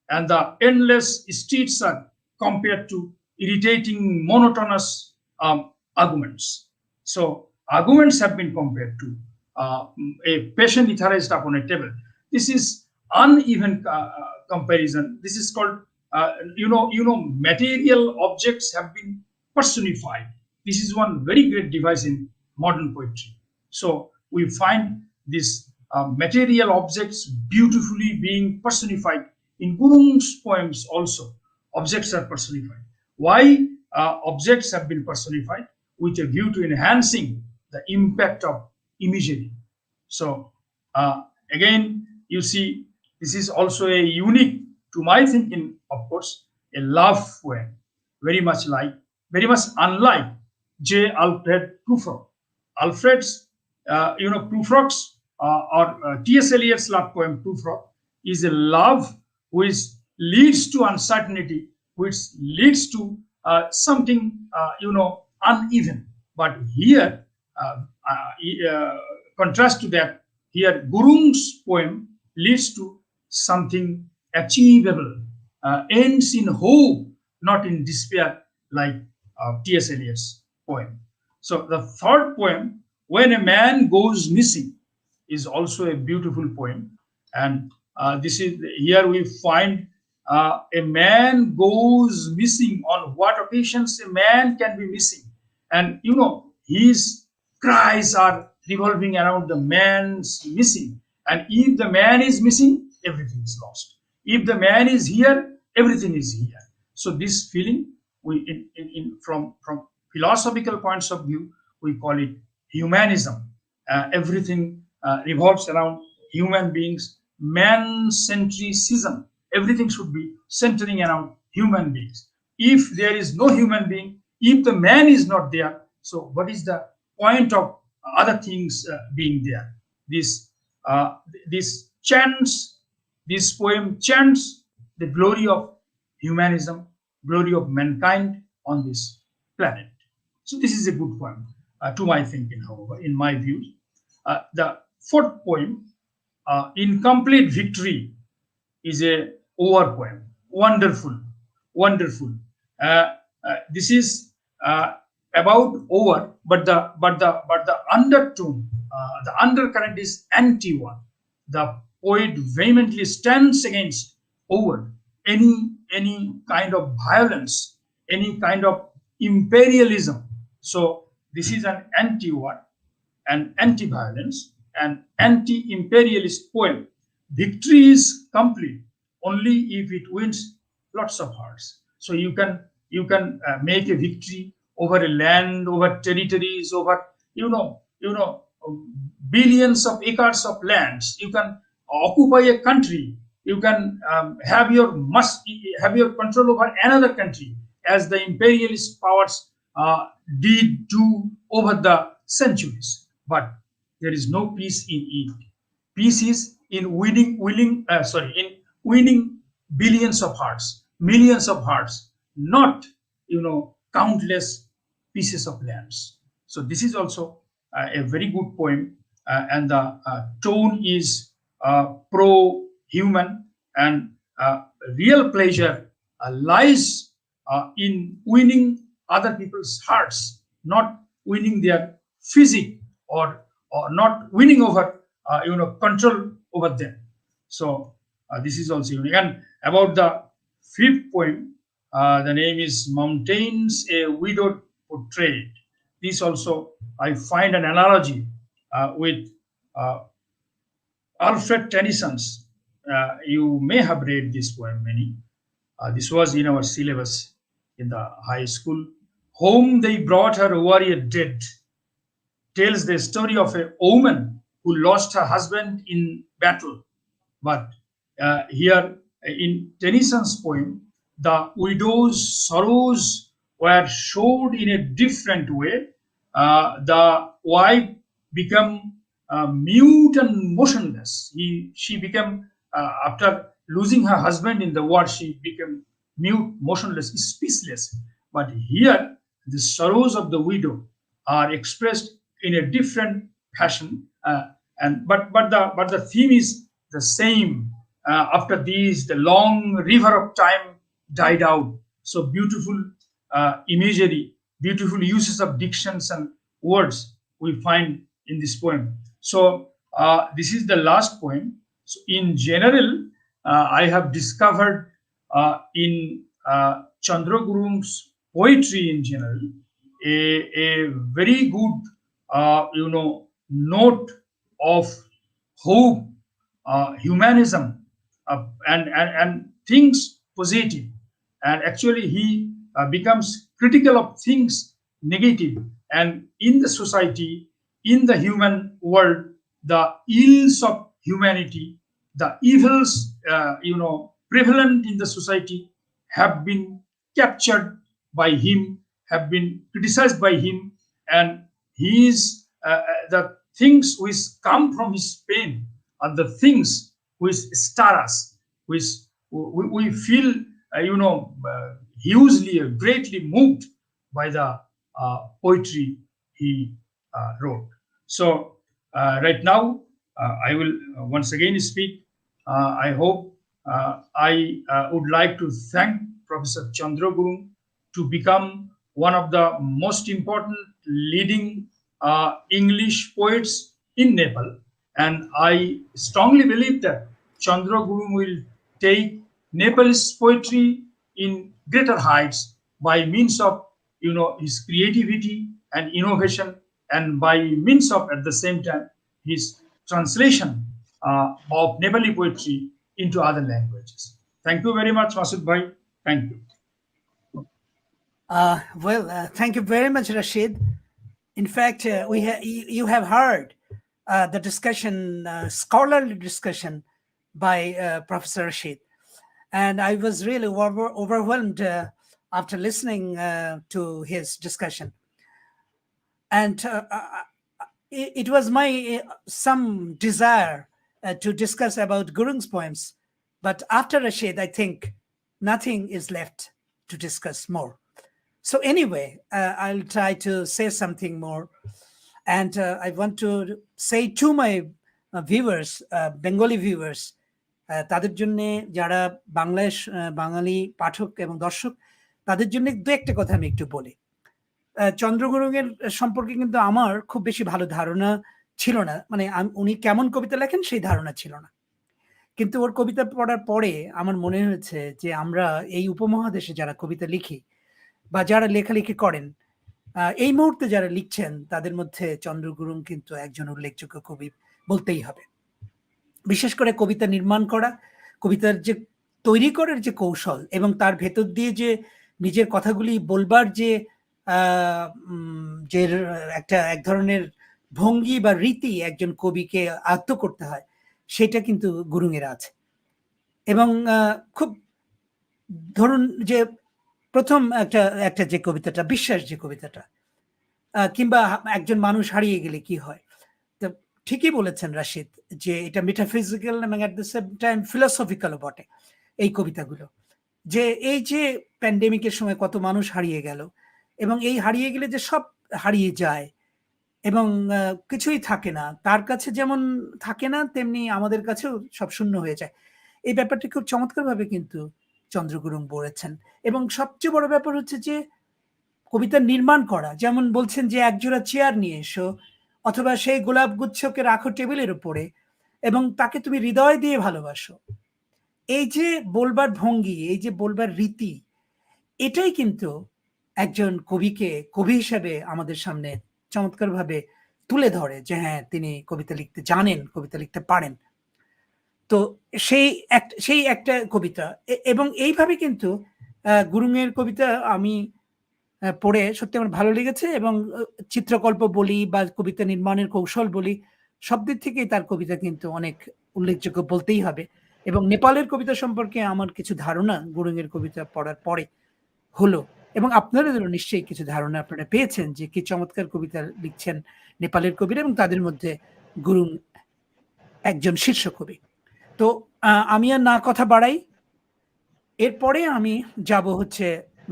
and the endless streets are compared to irritating, monotonous arguments. So arguments have been compared to a patient etherized upon a table. This is uneven comparison. This is called, material objects have been personified. This is one very great device in modern poetry. So we find these material objects beautifully being personified. In Gurung's poems also, objects are personified. Why objects have been personified? With a view to enhancing the impact of imagery. So again, you see, this is also a unique, to my thinking, of course, a love poem, very much unlike J. Alfred Prufrock. Alfred's, Prufrock's or T.S. Eliot's love poem, Prufrock, is a love which leads to uncertainty, which leads to something, uneven. But here, contrast to that, here Gurung's poem leads to something achievable, ends in hope, not in despair, like T.S. Eliot's poem. So the third poem, When a Man Goes Missing, is also a beautiful poem. And this is, here we find a man goes missing. On what occasions a man can be missing? And his cries are revolving around the man's missing. And if the man is missing, everything is lost. If the man is here, everything is here. So this feeling, we from philosophical points of view, we call it humanism. Everything revolves around human beings, man-centricism. Everything should be centering around human beings. If there is no human being, if the man is not there, so what is the point of other things being there? This poem chants the glory of humanism, glory of mankind on this planet. So this is a good poem to my thinking, however, in my views. The fourth poem, Incomplete Victory, is a over poem. Wonderful, wonderful. This is about over, but the undertone, the undercurrent is anti-war. The poet vehemently stands against over, any kind of violence, any kind of imperialism. So this is an anti-war, an anti-violence, an anti-imperialist poem. Victory is complete only if it wins lots of hearts. So you can make a victory over a land, over territories, over billions of acres of lands. You can occupy a country. You can have your control over another country, as the imperialist powers did do over the centuries. But there is no peace in it. Peace is in winning billions of hearts, millions of hearts, not countless pieces of lands. So this is also a very good poem, and the tone is pro-human, and real pleasure lies in winning other people's hearts, not winning their physique, or not winning over control over them. So this is also unique. And about the fifth poem, the name is Mountains, a Widowed Portrait. This also I find an analogy with Alfred Tennyson's. You may have read this poem, many. This was in our syllabus in the high school. Home they brought her warrior dead, tells the story of a woman who lost her husband in battle. But here in Tennyson's poem, the widow's sorrows were showed in a different way. The wife became mute and motionless. She became, after losing her husband in the war, she became mute, motionless, speechless. But here, the sorrows of the widow are expressed in a different fashion, but the theme is the same. After these, the long river of time died out. So beautiful imagery, beautiful uses of dictions and words we find in this poem. So this is the last poem. So in general, I have discovered in Chandra Gurung's poetry in general a very good note of hope, humanism, and things positive. And actually he becomes critical of things negative. And in the society, in the human world, the ills of humanity, the evils prevalent in the society have been captured by him, have been criticized by him, and his the things which come from his pain are the things which stir us, which we feel hugely, greatly moved by the poetry he wrote. So right now I will once again speak. I hope I would like to thank Professor Chandra Gurung to become one of the most important leading English poets in Nepal. And I strongly believe that Chandra Gurung will take Nepalese poetry in greater heights by means of his creativity and innovation, and by means of, at the same time, his translation of Nepali poetry into other languages. Thank you very much, Masud Bhai. Thank you. Thank you very much, Rashid. In fact, you have heard the discussion, scholarly discussion by Professor Rashid. And I was really overwhelmed after listening to his discussion. And it was my some desire to discuss about Gurung's poems. But after Rashid, I think nothing is left to discuss more. So anyway, I'll try to say something more. And I want to say to my viewers, Bengali viewers, তাদের জন্য যারা বাঙালি পাঠক এবং দর্শক, তাদের জন্য দু একটা কথা আমি একটু বলি। চন্দ্র গুরুংয়ের সম্পর্কে কিন্তু আমার খুব বেশি ভালো ধারণা ছিল না, মানে উনি কেমন কবিতা লেখেন সেই ধারণা ছিল না। কিন্তু ওর কবিতা পড়ার পরে আমার মনে হয়েছে যে আমরা এই উপমহাদেশে যারা কবিতা লিখি বা যারা লেখালেখি করেন, এই মুহূর্তে যারা লিখছেন তাদের মধ্যে চন্দ্র গুরুং কিন্তু একজন উল্লেখযোগ্য কবি বলতেই হবে। বিশেষ করে কবিতা নির্মাণ করা, কবিতার যে তৈরি করার যে কৌশল এবং তার ভেতর দিয়ে যে নিজের কথাগুলি বলবার যে এক ধরনের ভঙ্গি বা রীতি একজন কবিকে আয়ত্ত করতে হয়, সেটা কিন্তু গুরুংয়ের আছে। এবং খুব ধরুন যে প্রথম একটা যে কবিতাটা, বিশ্বাস যে কবিতাটা, কিংবা একজন মানুষ হারিয়ে গেলে কি হয়, তো ঠিকই বলেছেন রাশিদ যে এটা মেটাফিজিক্যাল এবং অ্যাট দ্য সেম টাইম ফিলোসফিক্যালও বটে এই কবিতাগুলো। যে এই যে প্যান্ডেমিকের সময় কত মানুষ হারিয়ে গেল, এবং এই হারিয়ে গেলে যে সব হারিয়ে যায় এবং কিছুই থাকে না, তার কাছে যেমন থাকে না তেমনি আমাদের কাছেও সব শূন্য হয়ে যায়। এই ব্যাপারটি খুব চমৎকারভাবে কিন্তু চন্দ্র গুরুং বলেছেন। এবং সবচেয়ে বড় ব্যাপার হচ্ছে যে কবিতা নির্মাণ করা, যেমন বলছেন যে একজোড়া চেয়ার নিয়ে এসো, অথবা সেই গোলাপ গুচ্ছকে রাখো টেবিলের উপরে এবং তাকে তুমি হৃদয় দিয়ে ভালোবাসো। এই যে বলবার ভঙ্গি, এই যে বলবার রীতি, এটাই কিন্তু একজন কবিকে কবি হিসেবে আমাদের সামনে চমৎকারভাবে তুলে ধরে যে হ্যাঁ, তিনি কবিতা লিখতে জানেন, কবিতা লিখতে পারেন। তো সেই একটা কবিতা, এবং এইভাবে কিন্তু গুরুংয়ের কবিতা আমি পড়ে সত্যি আমার ভালো লেগেছে। এবং চিত্রকল্প বলি বা কবিতা নির্মাণের কৌশল বলি, সব দিক থেকেই তার কবিতা কিন্তু অনেক উল্লেখযোগ্য বলতেই হবে। এবং নেপালের কবিতা সম্পর্কে আমার কিছু ধারণা গুরুংয়ের কবিতা পড়ার পরে হলো, এবং আপনাদেরও নিশ্চয়ই কিছু ধারণা আপনারা পেয়েছেন যে কি চমৎকার কবিতা লিখছেন নেপালের কবিরা, এবং তাদের মধ্যে গুরুং একজন শীর্ষ কবি। তো আমি আর না কথা বাড়াই, এরপরে আমি যাব হচ্ছে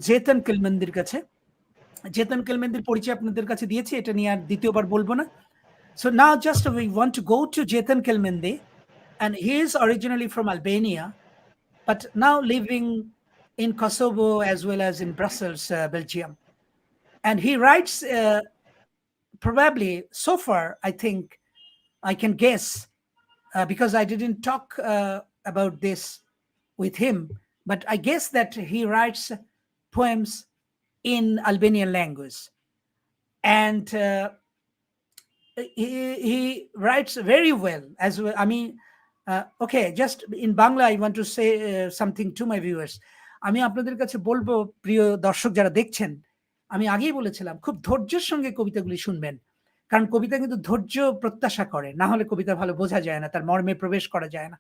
জেতন কেলমেন্দির কাছে। জেতন কেলমেন্দির পরিচয় আপনাদের কাছে দিয়েছি, এটা নিয়ে আর দ্বিতীয়বার বলবো না। So now just we want to go to Jeton Kelmendi, and he is originally from Albania, but now living in Kosovo as well as in Brussels, Belgium. And he writes, probably so far, I think I can guess, because I didn't talk about this with him, but I guess that he writes poems in Albanian language. And he writes very well as well. I mean, okay, just in Bangla, I want to say something to my viewers. আমি আপনাদের কাছে বলবো, প্রিয় দর্শক যারা দেখছেন, আমি আগেই বলেছিলাম খুব ধৈর্যের সঙ্গে কবিতাগুলি শুনবেন, কারণ কবিতা কিন্তু ধৈর্য প্রত্যাশা করে, না হলে কবিতা ভালো বোঝা যায় না, তার মর্মে প্রবেশ করা যায় না।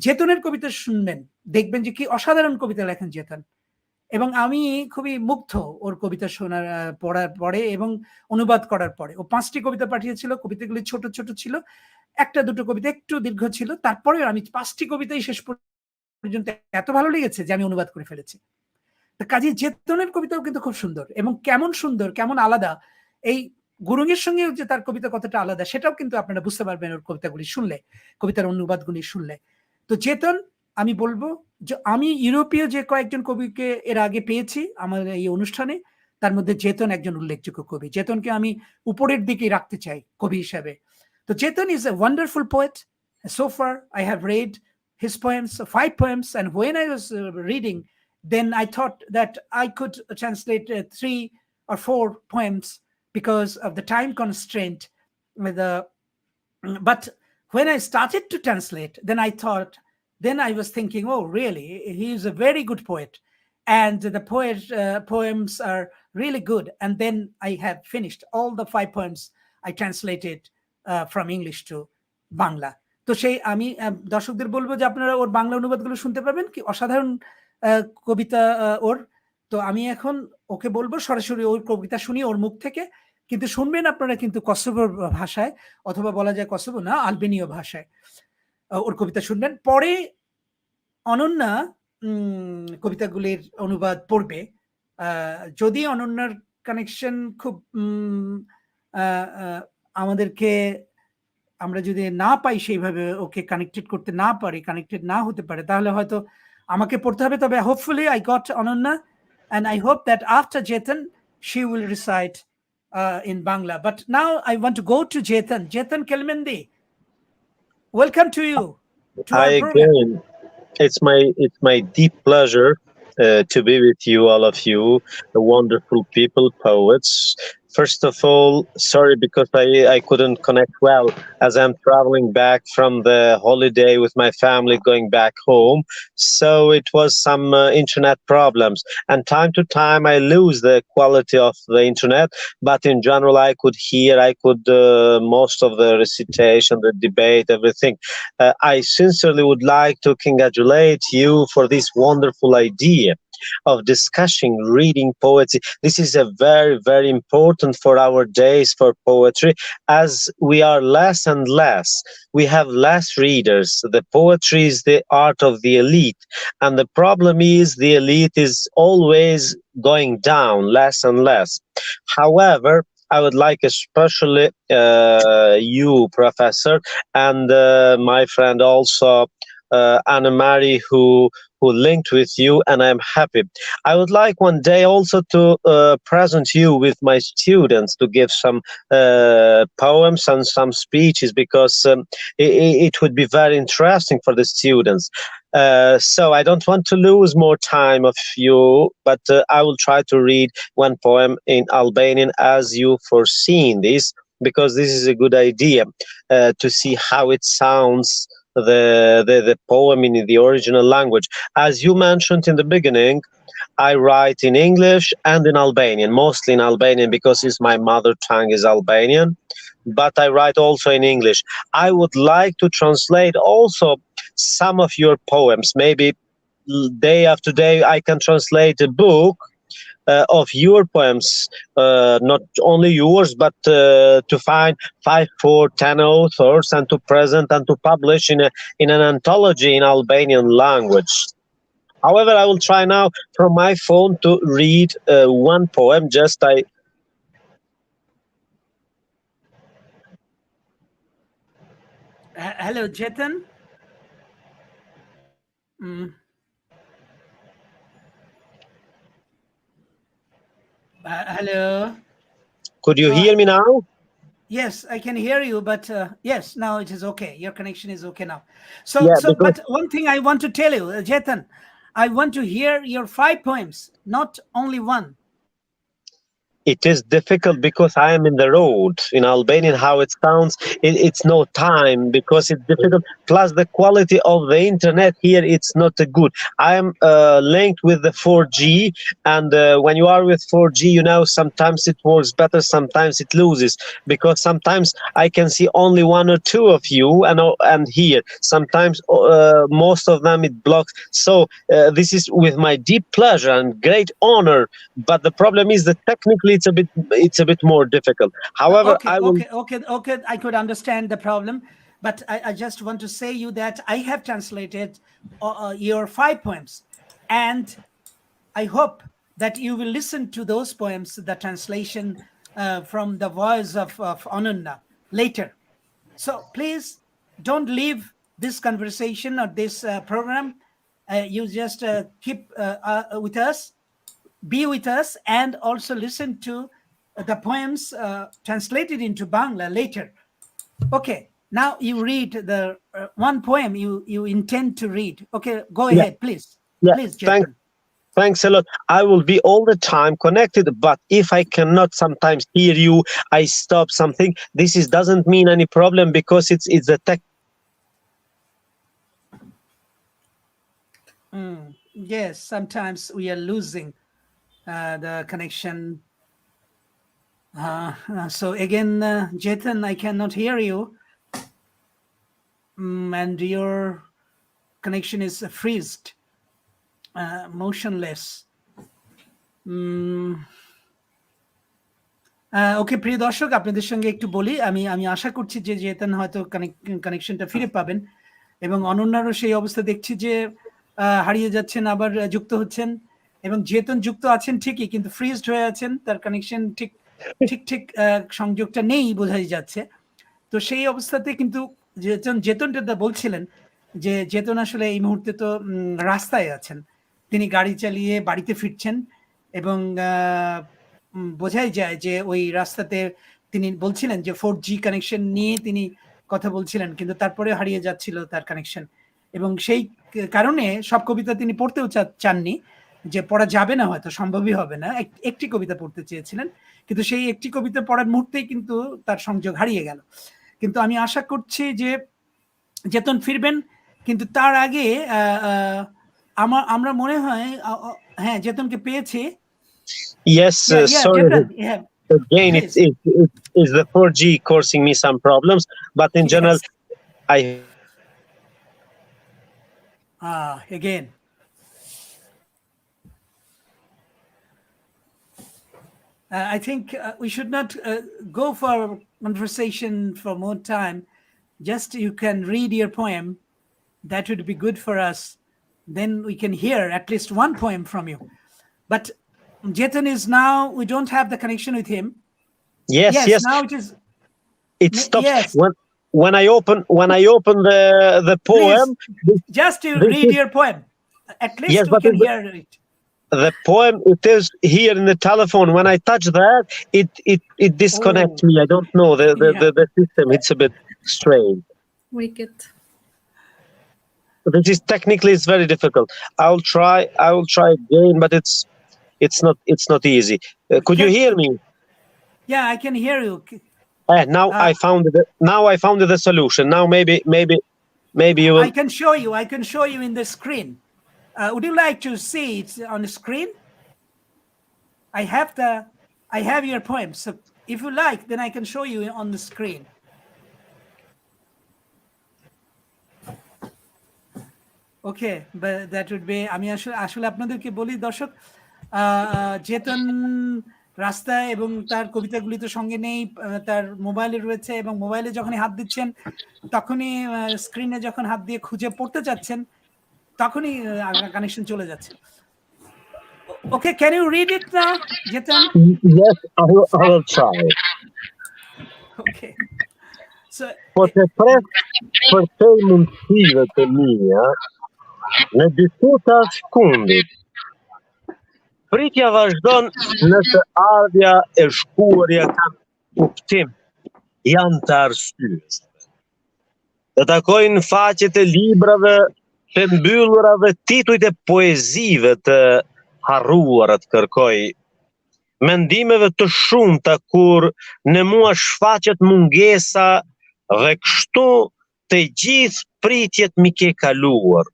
জেতনের কবিতা শুনবেন, দেখবেন যে কি অসাধারণ কবিতা লেখেন জেতন। এবং আমি খুবই মুগ্ধ ওর কবিতা পড়ার পরে এবং অনুবাদ করার পরে। ও 5টি কবিতা পাঠিয়েছিল, কবিতাগুলি ছোট ছোট ছিল, একটা দুটো কবিতা একটু দীর্ঘ ছিল, তারপরেও আমি 5টি কবিতাই শেষ পর্যন্ত এত ভালো লেগেছে যে আমি অনুবাদ করে ফেলেছি। তো কাজী জেতনের কবিতাও কিন্তু খুব সুন্দর, এবং কেমন সুন্দর, কেমন আলাদা, এই গুরুংয়ের সঙ্গে যে তার কবিতা কতটা আলাদা সেটাও কিন্তু আপনারা বুঝতে পারবেন ওর কবিতাগুলি শুনলে, কবিতার অনুবাদগুলি শুনলে। তো জেতন, আমি বলবো যে আমি ইউরোপীয় যে কয়েকজন কবিকে এর আগে পেয়েছি আমার এই অনুষ্ঠানে, তার মধ্যে জেতন একজন উল্লেখযোগ্য কবি। জেতনকে আমি উপরের দিকে রাখতে চাই কবি হিসাবে। তো জেতন is a wonderful poet. So far I have read his poems, 5 poems, and when I was reading, then I thought that I could translate 3 or 4 poems because of the time constraint. But when I started to translate, then I was thinking, oh, really, he is a very good poet, and the poems are really good. And then I have finished all the 5 poems I translated from English to Bangla. তো সেই আমি দর্শকদের বলবো যে আপনারা ওর বাংলা অনুবাদগুলো শুনতে পাবেন, কি অসাধারণ কবিতা ওর। তো আমি এখন ওকে বলবো সরাসরি ওর কবিতা শুনি ওর মুখ থেকে, কিন্তু শুনবেন আপনারা কিন্তু কসোভোর ভাষায়, অথবা বলা যায় কসোভো না, আলবেনীয় ভাষায় ওর কবিতা শুনবেন। পরে অনন্যা কবিতাগুলির অনুবাদ পড়বে। যদি অনন্যার কানেকশন খুব আমাদেরকে, আমরা যদি না পাই সেইভাবে ওকে কানেক্টেড করতে না পারি, কানেক্টেড না হতে পারে, তাহলে হয়তো আমাকে পড়তে হবে। তবে hopefully I got Anannya, and I hope that after Jeton she will recite in Bangla. But now I want to go to Jeton. Jeton Kelmendi, welcome to you to our program. Again, it's my deep pleasure to be with you, all of you, the wonderful people, poets. First of all, sorry because I couldn't connect well as I'm traveling back from the holiday with my family going back home. So it was some internet problems, and time to time I lose the quality of the internet, but in general I could hear, most of the recitation, the debate, everything. I sincerely would like to congratulate you for this wonderful idea of discussing reading poetry. This is a very, very important for our days for poetry, as we are less and less. We have less readers. The poetry is the art of the elite, and the problem is the elite is always going down, less and less. However, I would like especially you, Professor, and my friend also, Anna Marie, who linked with you, and I'm happy. I would like one day also to present you with my students to give some poems and some speeches, because it would be very interesting for the students. So I don't want to lose more time of you, but I will try to read one poem in Albanian as you foreseen this, because this is a good idea to see how it sounds, the poem in the original language. As you mentioned in the beginning, I write in English and in Albanian, mostly in Albanian because it's my mother tongue is Albanian, but I write also in English. I would like to translate also some of your poems. Maybe day after day I can translate a book of your poems, not only yours, but to find 5 or 10 authors and to present and to publish in an anthology in Albanian language. However, I will try now from my phone to read one poem. Hello, Jeton. Hello. Could you hear me now? Yes, I can hear you, but yes, now it is okay. Your connection is okay now. So, Yeah, but one thing I want to tell you, Jeton, I want to hear your 5 poems, not only one. It is difficult because I am in the road. In Albanian, how it sounds, it's no time because it's difficult. Plus, the quality of the internet here, it's not good. I am linked with the 4G, and when you are with 4G, sometimes it works better, sometimes it loses, because sometimes I can see only 1 or 2 of you, and here sometimes most of them it blocks. So this is with my deep pleasure and great honor, but the problem is that technically it's a bit more difficult. However, okay, I could understand the problem, but I just want to say you that I have translated your 5 poems, and I hope that you will listen to those poems, the translation from the voice of Anannya later. So please don't leave this conversation or this program. You just keep with us. Be with us, and also listen to the poems translated into Bangla later. Okay, now you read the one poem you intend to read. Okay, go ahead, please. Yeah, please, Jeton. Thanks a lot. I will be all the time connected, but if I cannot sometimes hear you, I stop something. This doesn't mean any problem, because it's the tech. Yes, sometimes we are losing the connection. So again, Jeton, I cannot hear you, and your connection is freezed, motionless. ওকে প্রিয় দর্শক, আপনাদের সঙ্গে একটু বলি, আমি আশা করছি যে জেতন হয়তো কানেকশনটা ফিরে পাবেন, এবং অনন্যারও সেই অবস্থা দেখছি যে হারিয়ে যাচ্ছেন, আবার যুক্ত হচ্ছেন, এবং জেতন যুক্ত আছেন ঠিকই, কিন্তু ফ্রিজড হয়ে আছেন, তার কানেকশন ঠিক সংযোগটা নেই বোঝাই যাচ্ছে। তো সেই অবস্থাতে কিন্তু জেতনটা বলছিলেন যে জেতন আসলে এই মুহূর্তে তো রাস্তায় আছেন, তিনি গাড়ি চালিয়ে বাড়িতে ফিরছেন, এবং বোঝাই যায় যে ওই রাস্তাতে তিনি বলছিলেন যে 4G কানেকশন নিয়ে তিনি কথা বলছিলেন, কিন্তু তারপরে হারিয়ে যাচ্ছিল তার কানেকশন, এবং সেই কারণে সব কবিতা তিনি পড়তেও চাননি, যে পড়া যাবে না, হয়তো সম্ভবই হবে না, একটি কবিতা পড়তে চেয়েছিলেন, কিন্তু সেই একটি কবিতা পড়ার মুহূর্তেই কিন্তু তার সংযোগ হারিয়ে গেল। কিন্তু আমি আশা করছি যে জেতন ফিরবেন, কিন্তু তার আগে আমরা মনে হয় হ্যাঁ জেতনকে পেয়েছি। Yes, sorry. Jeton, Again, it's the 4G causing me some problems, but in general, again. I think we should not go for conversation for more time. Just you can read your poem. That would be good for us. Then we can hear at least one poem from you. But Jeton is now, we don't have the connection with him. Yes. Now it stops. Yes. When I open the poem. Please, just to read your poem. At least yes, we can hear it. The poem, it is here in the telephone. When I touch that, it disconnects me. I don't know the system. It's a bit strange. Wicked. This is technically it's very difficult. I will try again, but it's not easy. Could you hear me? Yeah, I can hear you. Now I found the solution. Now maybe you will. I can show you in the screen. Would you like to see it on the screen? I have your poem. So if you like, then I can show you on the screen. Okay, but that would be, আমি আসলে আপনাদেরকে বলি দর্শক, জেতন রাস্তায় এবং তার কবিতাগুলি তো সঙ্গে নেই, তার মোবাইলে রয়েছে, এবং মোবাইলে যখনই হাত দিচ্ছেন তখনই স্ক্রিনে যখন হাত দিয়ে খুঁজে পড়তে চাচ্ছেন তখনই কানেকশন চলে যাচ্ছে। Okay, can you read it now, Jeton? Yes, I will try. Okay. So, për te mundësive të mia në diskuta shkundit. Pritja vazhdon nëse ardhja e shkuarja kanë kuptim, janë të arsyes. Të takojnë faqet e librave të mbyllura dhe titujt e poezive të harruarat kërkoj. Mendimeve të shumta kur në mua shfaqet mungesa dhe kështu të gjithë pritjet mi ke kaluar.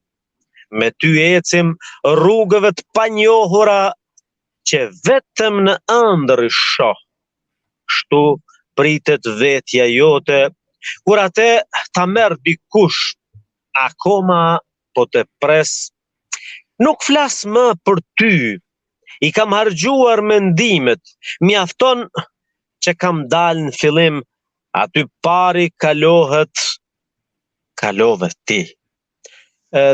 Me ty ecim rrugëve të panjohura që vetëm në ëndër i shoh. Kështu pritet vetja jote, kur atë ta merr dikush, akoma po të pres. Nuk flas më për ty, i kam hargjuar mendimet, mjafton që kam dalë në fillim, aty pari kalove ti.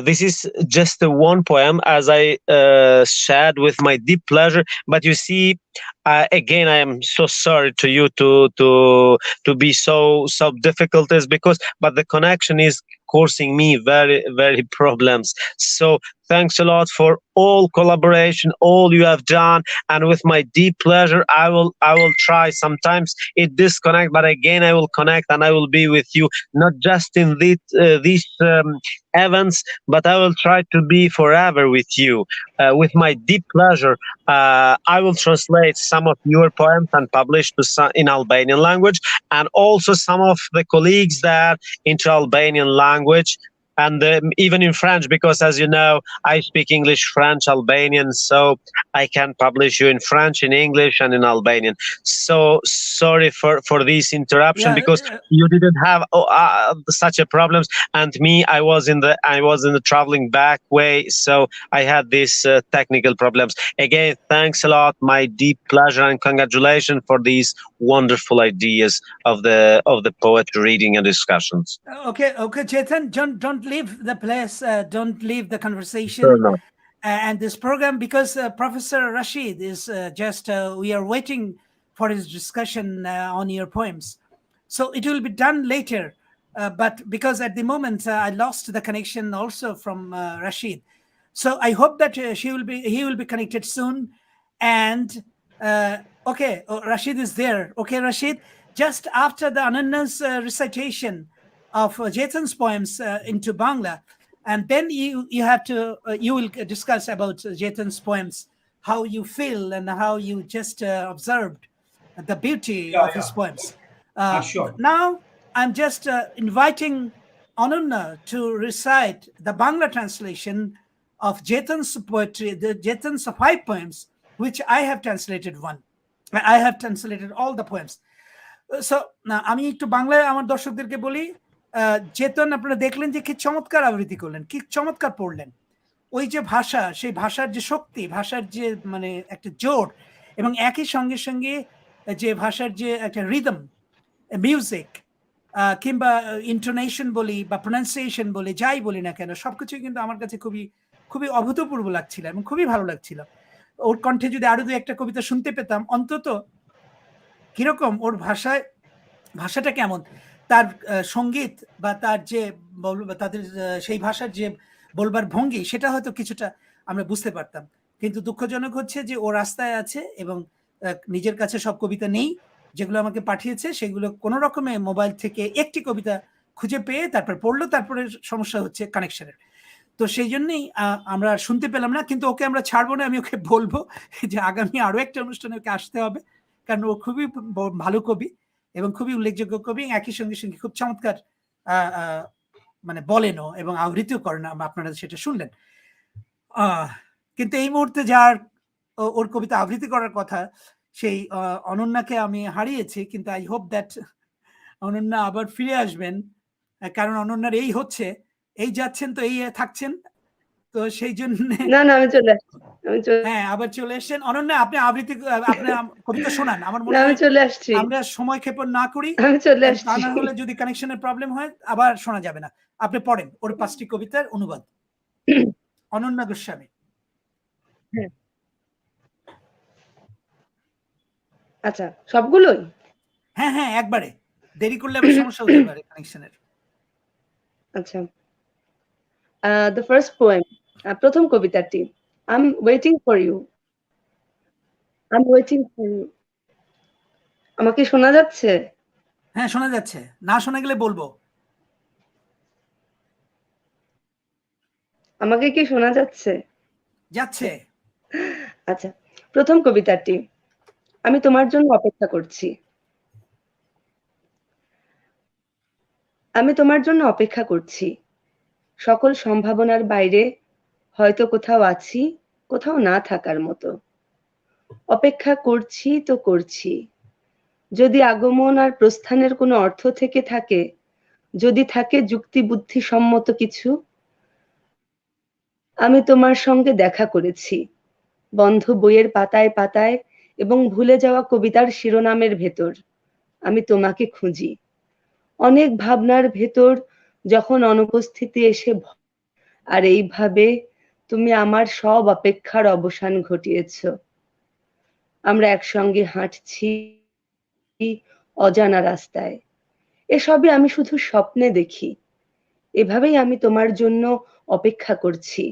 This is just one poem, as I shared with my deep pleasure. But you see, again, I am so sorry to you to be so difficult, is because but the connection is causing me very, very problems. So thanks a lot for all collaboration, all you have done, and with my deep pleasure, I will try. Sometimes it disconnect, but again I will connect and I will be with you, not just in these events, but I will try to be forever with you. With my deep pleasure, I will translate some of your poems and publish in Albanian language, and also some of the colleagues that into Albanian language. and even in French, because as you know, I speak English, French, Albanian, so I can publish you in French, in English, and in Albanian. So sorry for this interruption, Yeah, because you didn't have such a problems, and me, I was in the traveling back way, so I had these technical problems. Again, thanks a lot. My deep pleasure and congratulations for these wonderful ideas of the poetry reading and discussions. Okay, Jeton, don't leave the place, don't leave the conversation Sure enough. and this program, because Professor Rashid is we are waiting for his discussion on your poems. So it will be done later, but because at the moment I lost the connection also from Rashid. So I hope that he will be connected soon. And okay, Rashid is there. Okay, Rashid, just after the Ananya's recitation of Jeton's poems into Bangla, and then you will discuss about Jeton's poems, how you feel and how you just observed the beauty of his poems. Sure. Now I'm just inviting Ananya to recite the Bangla translation of Jeton's poetry, the Jeton's 5 poems, which I have translated one. I have translated all the poems. So আমি একটু বাংলায় আমার দর্শকদেরকে বলি, চেতন আপনারা দেখলেন যে কি চমৎকার আবৃত্তি করলেন, কি চমৎকার পড়লেন। ওই যে ভাষা, সেই ভাষার যে শক্তি, ভাষার যে মানে একটা জোর, এবং একই সঙ্গে সঙ্গে যে ভাষার যে একটা রিদম, মিউজিক, কিংবা ইন্টোনেশন বলি বা প্রোনাউন্সিয়েশন বলি, যাই বলি না কেন, সবকিছুই কিন্তু আমার কাছে খুবই খুবই অভূতপূর্ব লাগছিল এবং খুবই ভালো লাগছিল। ওর কণ্ঠে যদি আরো 2-1টা কবিতা শুনতে পেতাম, অন্তত কিরকম ওর ভাষাটা কেমন, তার সঙ্গীত বা তার যে তাদের সেই ভাষার যে বলবার ভঙ্গি, সেটা হয়তো কিছুটা আমরা বুঝতে পারতাম। কিন্তু দুঃখজনক হচ্ছে যে ও রাস্তায় আছে এবং নিজের কাছে সব কবিতা নেই। যেগুলো আমাকে পাঠিয়েছে সেগুলো কোনো রকমে মোবাইল থেকে একটি কবিতা খুঁজে পেয়ে তারপর পড়লো, তারপরে সমস্যা হচ্ছে কানেকশনের। তো সেই জন্যই আমরা শুনতে পেলাম না, কিন্তু ওকে আমরা ছাড়বো না। আমি ওকে বলবো যে আগামী আরো একটা অনুষ্ঠানে ওকে আসতে হবে, কারণ ও খুবই ভালো কবি এবং খুবই উল্লেখযোগ্য কবি, একই সঙ্গে সঙ্গে খুব চমৎকার মানে বলেনও এবং আবৃত্তিও করেন, আপনারা সেটা শুনলেন। কিন্তু এই মুহূর্তে যার ওর কবিতা আবৃত্তি করার কথা, সেই অনন্যাকে আমি হারিয়েছি, কিন্তু আই হোপ দ্যাট অনন্যা আবার ফিরে আসবেন, কারণ অনন্যার এই হচ্ছে, এই যাচ্ছেন তো এই থাকছেন, তো সেই জন্য না আমি চলে আসছি, হ্যাঁ আবার চলে এসেছেন। অনন্যা, আপনি আবৃত্তি, আপনি কবিতা শোনান। আমার মনে আমি হয় চলে আসছি, আমরা সময় ক্ষেপণ না করি, আমি চলে আসছি। তা না হলে যদি কানেকশনের প্রবলেম হয় আবার শোনা যাবে না। আপনি পড়েন ওর 5টি কবিতার অনুবাদ। অনন্যা গোস্বামী। আচ্ছা, সবগুলোই? হ্যাঁ একবারে, দেরি করলে আবার সমস্যা হতে পারে কানেকশনের। আচ্ছা, the first poem, প্রথম কবিতাটি, I'm waiting for you. I'm waiting for you. আমাকে শোনা যাচ্ছে? হ্যাঁ শোনা যাচ্ছে, না শোনা গেলে বলবো। আমাকে কি শোনা যাচ্ছে? যাচ্ছে। আচ্ছা, প্রথম কবিতাটি, আমি তোমার জন্য অপেক্ষা করছি। আমি তোমার জন্য অপেক্ষা করছি। সকল সম্ভাবনার বাইরে হয়তো কোথাও আছি, কোথাও না থাকার মতো। অপেক্ষা করছি তো করছি। যদি আগমন আর প্রস্থানের কোনো অর্থ থেকে থাকে, যদি থাকে যুক্তি বুদ্ধি সম্মত কিছু, আমি তোমার সঙ্গে দেখা করেছি বন্ধ বইয়ের পাতায় পাতায় এবং ভুলে যাওয়া কবিতার শিরোনামের ভেতর। আমি তোমাকে খুঁজি অনেক ভাবনার ভেতর, যখন অনুপস্থিতি এসে, আর এইভাবে তুমি আমার সব অপেক্ষার অবসান ঘটিয়েছ। আমরা একসঙ্গে হাঁটছি অজানা রাস্তায়। এসবই আমি শুধু স্বপ্নে দেখি। এভাবেই আমি তোমার জন্য অপেক্ষা করছি।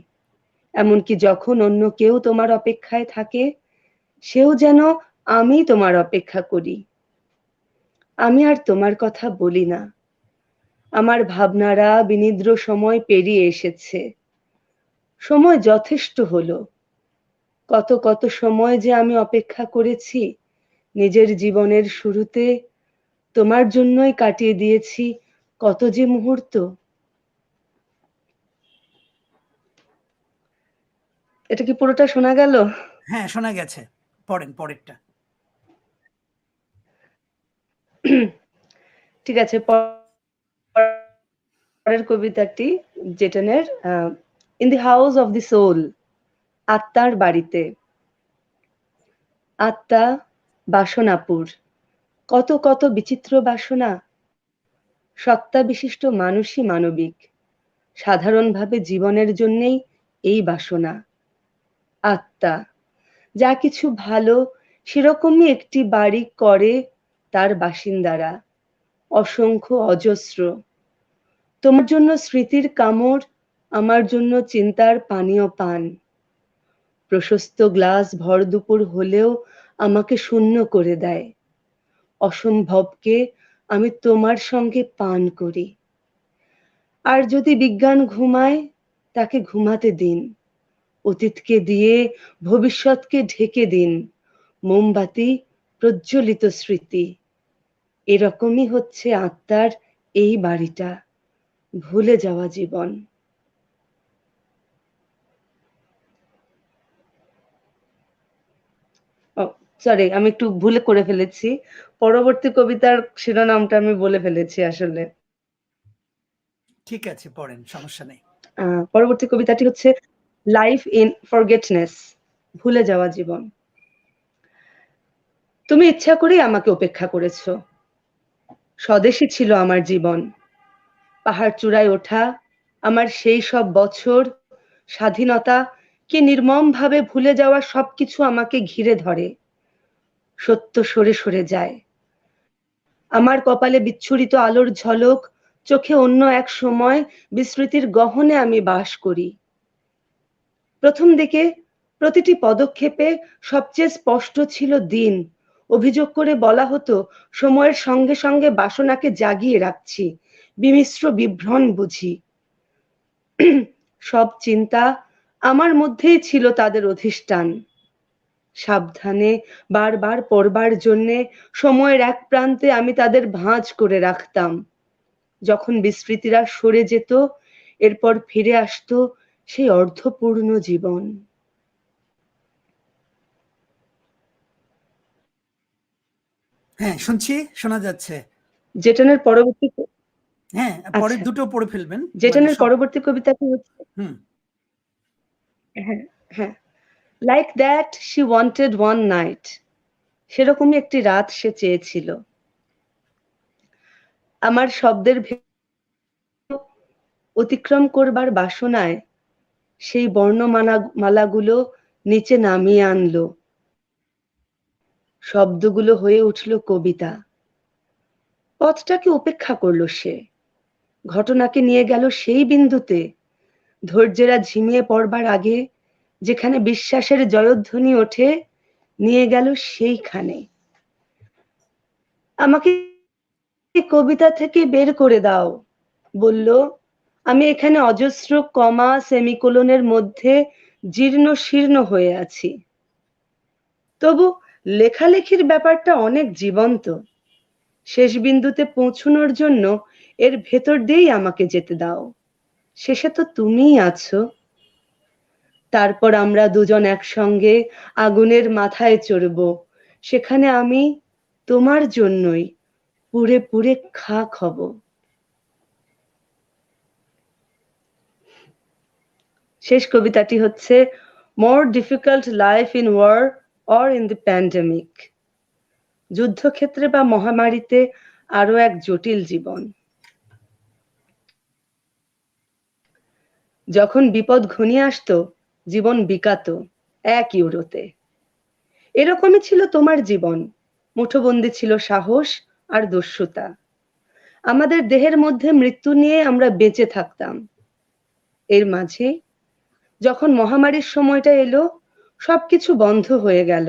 এমনকি যখন অন্য কেউ তোমার অপেক্ষায় থাকে, সেও যেন আমি তোমার অপেক্ষা করি। আমি আর তোমার কথা বলি না। আমার ভাবনারা বিনিদ্র সময় পেরিয়ে এসেছে। সময় যথেষ্ট হলো। কত কত সময় যে আমি অপেক্ষা করেছি। নিজের জীবনের শুরুতে তোমার জন্যই কাটিয়ে দিয়েছি কত যে মুহূর্ত। এটা কি পুরোটা শোনা গেল? হ্যাঁ, শোনা গেছে। পড়েন পরেরটা। ঠিক আছে, পরের কবিতাটি জেটনের in the house of the soul, আত্মার বাড়িতে। আত্মা বাসনাপুর, কত কত বিচিত্র বাসনা। সত্তা বিশিষ্ট মানুষই মানবিক, সাধারণভাবে জীবনের জন্যেই এই বাসনা। আত্মা যা কিছু ভালো সেরকমই একটি বাড়ি করে তার বাসিন্দারা, অসংখ্য অজস্র। তোমার জন্য স্মৃতির কামড়, আমার জন্য চিন্তার পানীয় পান। প্রশস্ত গ্লাস ভর দুপুর হলেও আমাকে শূন্য করে দেয়। অসম্ভবকে আমি তোমার সঙ্গে পান করি। আর যদি বিজ্ঞান ঘুমায়, তাকে ঘুমাতে দিন। অতীতকে দিয়ে ভবিষ্যৎকে ঢেকে দিন। মোমবাতি প্রজ্বলিত স্মৃতি। এরকমই হচ্ছে আত্মার এই বাড়িটা, ভুলে যাওয়া জীবন। সরি, আমি একটু ভুল করে ফেলেছি, পরবর্তী কবিতার শিরোনামটা আমি বলে ফেলেছি আসলে। ঠিক আছে, পড়েন, সমস্যা নেই। পরবর্তী কবিতাটি হচ্ছে লাইফ ইন ফরগেটনেস, ভুলে যাওয়া জীবন। তুমি ইচ্ছা করেই আমাকে উপেক্ষা করেছো। স্বদেশী ছিল আমার জীবন। পাহাড় চূড়ায় ওঠা আমার সেই সব বছর, স্বাধীনতা কি নির্মম ভাবে ভুলে যাওয়া সবকিছু আমাকে ঘিরে ধরে। সত্য সরে সরে যায়। আমার কপালে বিচ্ছুরিত আলোর ঝলক, চোখে অন্য এক সময় বিস্মৃতির গহনে আমি বাস করি। প্রথম দিকে প্রতিটি পদক্ষেপে সবচেয়ে স্পষ্ট ছিল দিন। অভিযোগ করে বলা হতো সময়ের সঙ্গে সঙ্গে বাসনাকে জাগিয়ে রাখছি, বিমিশ্র বিভ্রণ বুঝি। সব চিন্তা আমার মধ্যেই ছিল তাদের অধিষ্ঠান। সাবধানে বারবার পড়বার জন্যে সময়ের এক প্রান্তে আমি তাদের ভাঁজ করে রাখতাম। যখন বিস্মৃতিরা সরে যেত, এরপর ফিরে আসতো সেই অর্ধপূর্ণ জীবন। হ্যাঁ, শুনছি, শোনা যাচ্ছে। জেটনের পরবর্তী হ্যাঁ, পরের দুটো পড়ে ফেলবেন। জেটনের পরবর্তী কবিতাটি হচ্ছে হ্যাঁ হ্যাঁ, like that she wanted one night, সেরকমই একটি রাত সে চেয়েছিল। আমার শব্দের অতিক্রম করবার বাসনায় সেই বর্ণমালাগুলো নিচে নামিয়ে আনলো। শব্দগুলো হয়ে উঠল কবিতা। পথটাকে উপেক্ষা করলো সে, ঘটনাকে নিয়ে গেল সেই বিন্দুতে, ধৈর্যেরা ঝিমিয়ে পড়বার আগে যেখানে বিশ্বাসের জয়ধ্বনি ওঠে, নিয়ে গেল সেইখানে। আমাকে কবিতা থেকে বের করে দাও, বলল। আমি এখানে অজস্র কমা সেমিকোলনের মধ্যে জীর্ণ শীর্ণ হয়ে আছি। তবু লেখালেখির ব্যাপারটা অনেক জীবন্ত। শেষ বিন্দুতে পৌঁছানোর জন্য এর ভেতর দিয়েই আমাকে যেতে দাও। শেষে তো তুমিই আছো। তারপর আমরা দুজন একসঙ্গে আগুনের মাথায় চড়ব। সেখানে আমি তোমার জন্যই পুড়ে পুড়ে খাক হব। শেষ কবিতাটি হচ্ছে more difficult life in war or in the pandemic, যুদ্ধক্ষেত্রে বা মহামারীতে আরো এক জটিল জীবন। যখন বিপদ ঘনিয়ে আসতো, জীবন বিকাতো 1 ইউরোতে। এরকমই ছিল তোমার জীবন। মুঠোবন্দি ছিল সাহস আর দস্যুতা। আমাদের দেহের মধ্যে মৃত্যু নিয়ে আমরা বেঁচে থাকতাম। এর মাঝে যখন মহামারীর সময়টা এলো, সবকিছু বন্ধ হয়ে গেল।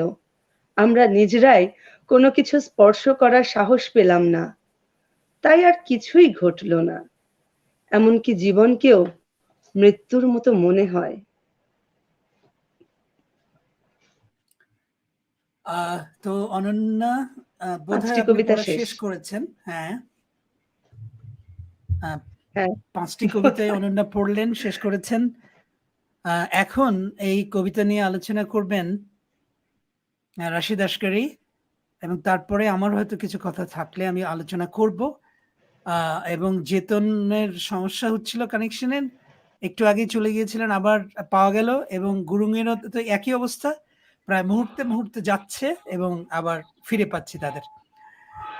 আমরা নিজেরাই কোনো কিছু স্পর্শ করার সাহস পেলাম না। তাই আর কিছুই ঘটল না। এমনকি জীবনকেও মৃত্যুর মতো মনে হয়। তো অনন্যা বোধহয় 5টি আপনি কবিতা পড়া শেষ। শেষ করেছেন। হ্যাঁ, হ্যাঁ, 5টি কবিতায় অনন্যা পড়লেন, শেষ করেছেন। এখন এই কবিতা নিয়ে আলোচনা করবেন রাশিদ আস্কারি, এবং তারপরে আমার হয়তো কিছু কথা থাকলে আমি আলোচনা করব। এবং জেতনের সমস্যা হচ্ছিল কানেকশনের, একটু আগে চলে গিয়েছিলেন, আবার পাওয়া গেল, এবং গুরুংয়েরও তো একই অবস্থা, প্রায় মুহূর্তে মুহূর্তে যাচ্ছে এবং আবার ফিরে পাচ্ছি তাদের।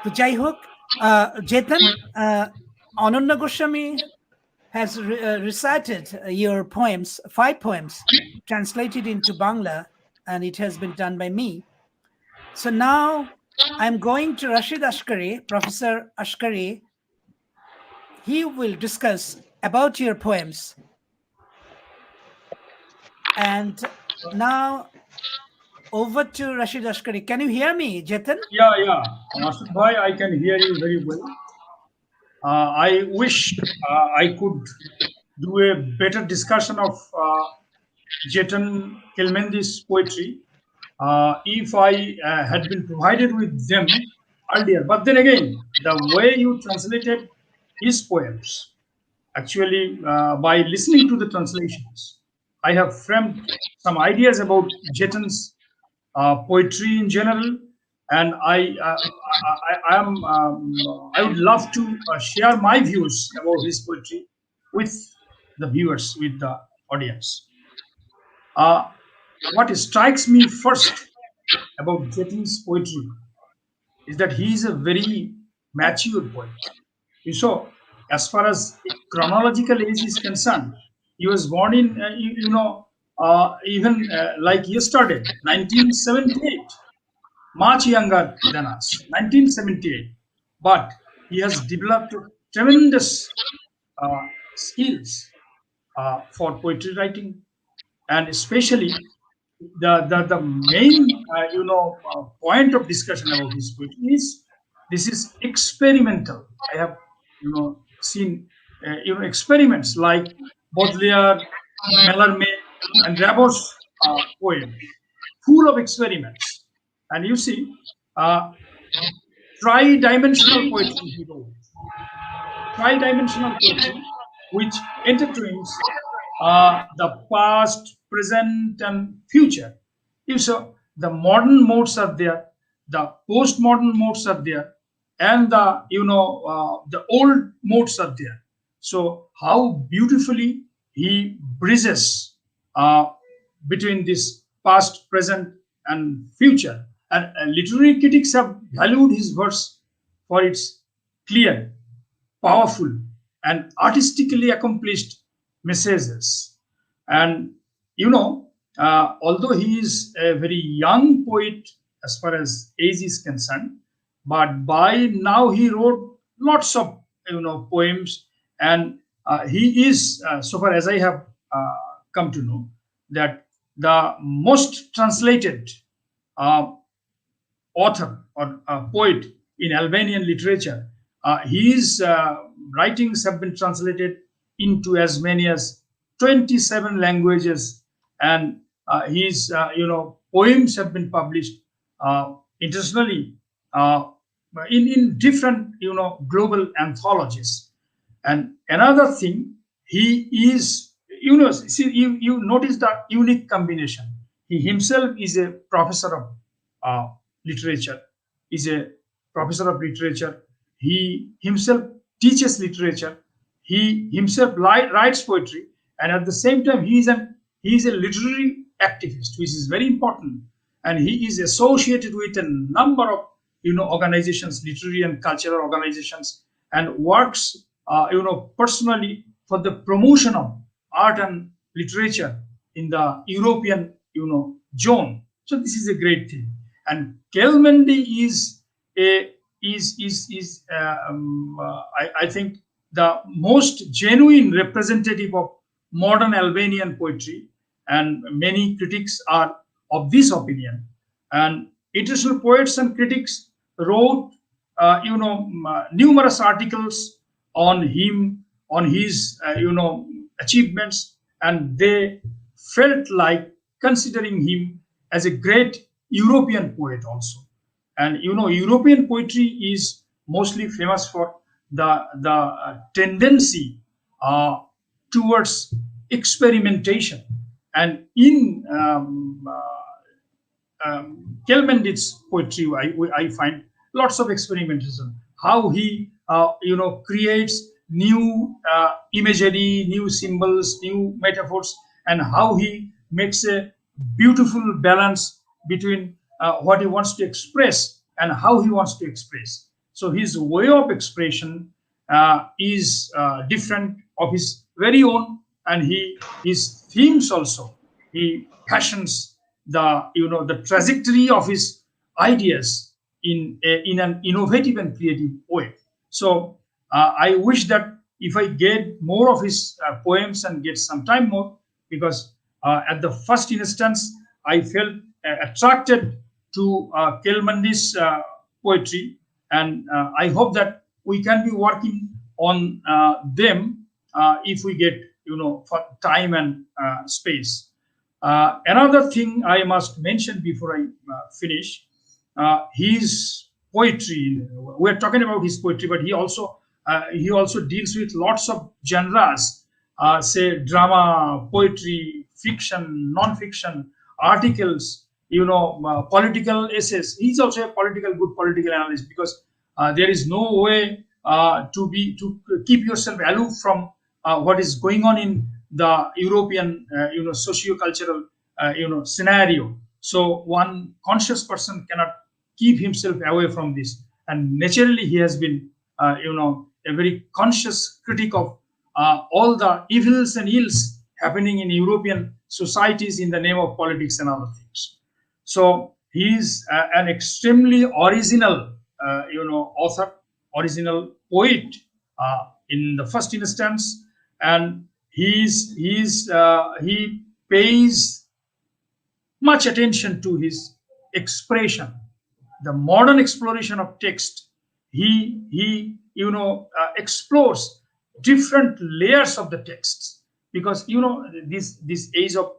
তো যাই হোক, Jeton, Anannya Goswami has recited your poems, 5 poems, translated into Bangla, and it has been done by me. So now I'm going to Rashid Askari, Professor Askari. He will discuss about your poems. And now over to Rashid Askari. Can you hear me, Jeton? Yeah. Masud bhai, I can hear you very well. I wish I could do a better discussion of Jeton Kelmendi's poetry if I had been provided with them earlier. But then again, the way you translated his poems, actually, by listening to the translations, I have framed some ideas about Jeton's poetry in general, and I would love to share my views about his poetry with the viewers, with the audience. What strikes me first about Jeton's poetry is that he is a very mature poet. You saw, as far as chronological age is concerned, he was born in, even like yesterday, 1978. Much younger than us, 1978. But he has developed tremendous skills for poetry writing, and especially the main point of discussion about his poetry is this is experimental. I have seen experiments like Baudelaire, Mallarmé, and Rabot's poems, full of experiments. And you see, tri-dimensional poetry he wrote. Tri-dimensional poetry, which entertains the past, present, and future. You saw the modern modes are there, the postmodern modes are there, and the old modes are there. So how beautifully he bridges between this past, present, and future. And literary critics have valued his verse for its clear, powerful, and artistically accomplished messages. And although he is a very young poet as far as age is concerned, but by now he wrote lots of poems, and he is, so far as I have come to know, that the most translated author or poet in Albanian literature. His writings have been translated into as many as 27 languages, and his poems have been published internationally in different global anthologies. And another thing, he is you notice the unique combination. He himself is a professor of literature. Is a professor of literature. He himself teaches literature. He himself writes poetry, and at the same time he is a literary activist, which is very important. And he is associated with a number of organizations, literary and cultural organizations, and works personally for the promotion of art and literature in the European zone. So this is a great thing. And Kelmendi is I think the most genuine representative of modern Albanian poetry, and many critics are of this opinion. And international poets and critics wrote numerous articles on him, on his achievements, and they felt like considering him as a great European poet also. And European poetry is mostly famous for the tendency towards experimentation. And in Kelmendi's poetry, I find lots of experimentation. How he, creates new imagery, new symbols, new metaphors, and how he makes a beautiful balance between what he wants to express and how he wants to express. So his way of expression is different of his very own, and his themes also, he fashions the trajectory of his ideas in an innovative and creative way. So I wish that if I get more of his poems and get some time more, because at the first instance I felt attracted to Kelmendi's poetry, and I hope that we can be working on them if we get for time and space. Another thing I must mention before I finish, his poetry. We're talking about his poetry, but he also deals with lots of genres, say drama, poetry, fiction, non-fiction, articles, political essays. He's also a good political analyst, because there is no way to keep yourself aloof from what is going on in the European, socio-cultural, scenario. So one conscious person cannot keep himself away from this, and naturally he has been, a very conscious critic of all the evils and ills happening in European societies in the name of politics and other things. So he is an extremely original, author, original poet in the first instance, and he pays much attention to his expression, the modern exploration of text. He explores different layers of the texts, because this age of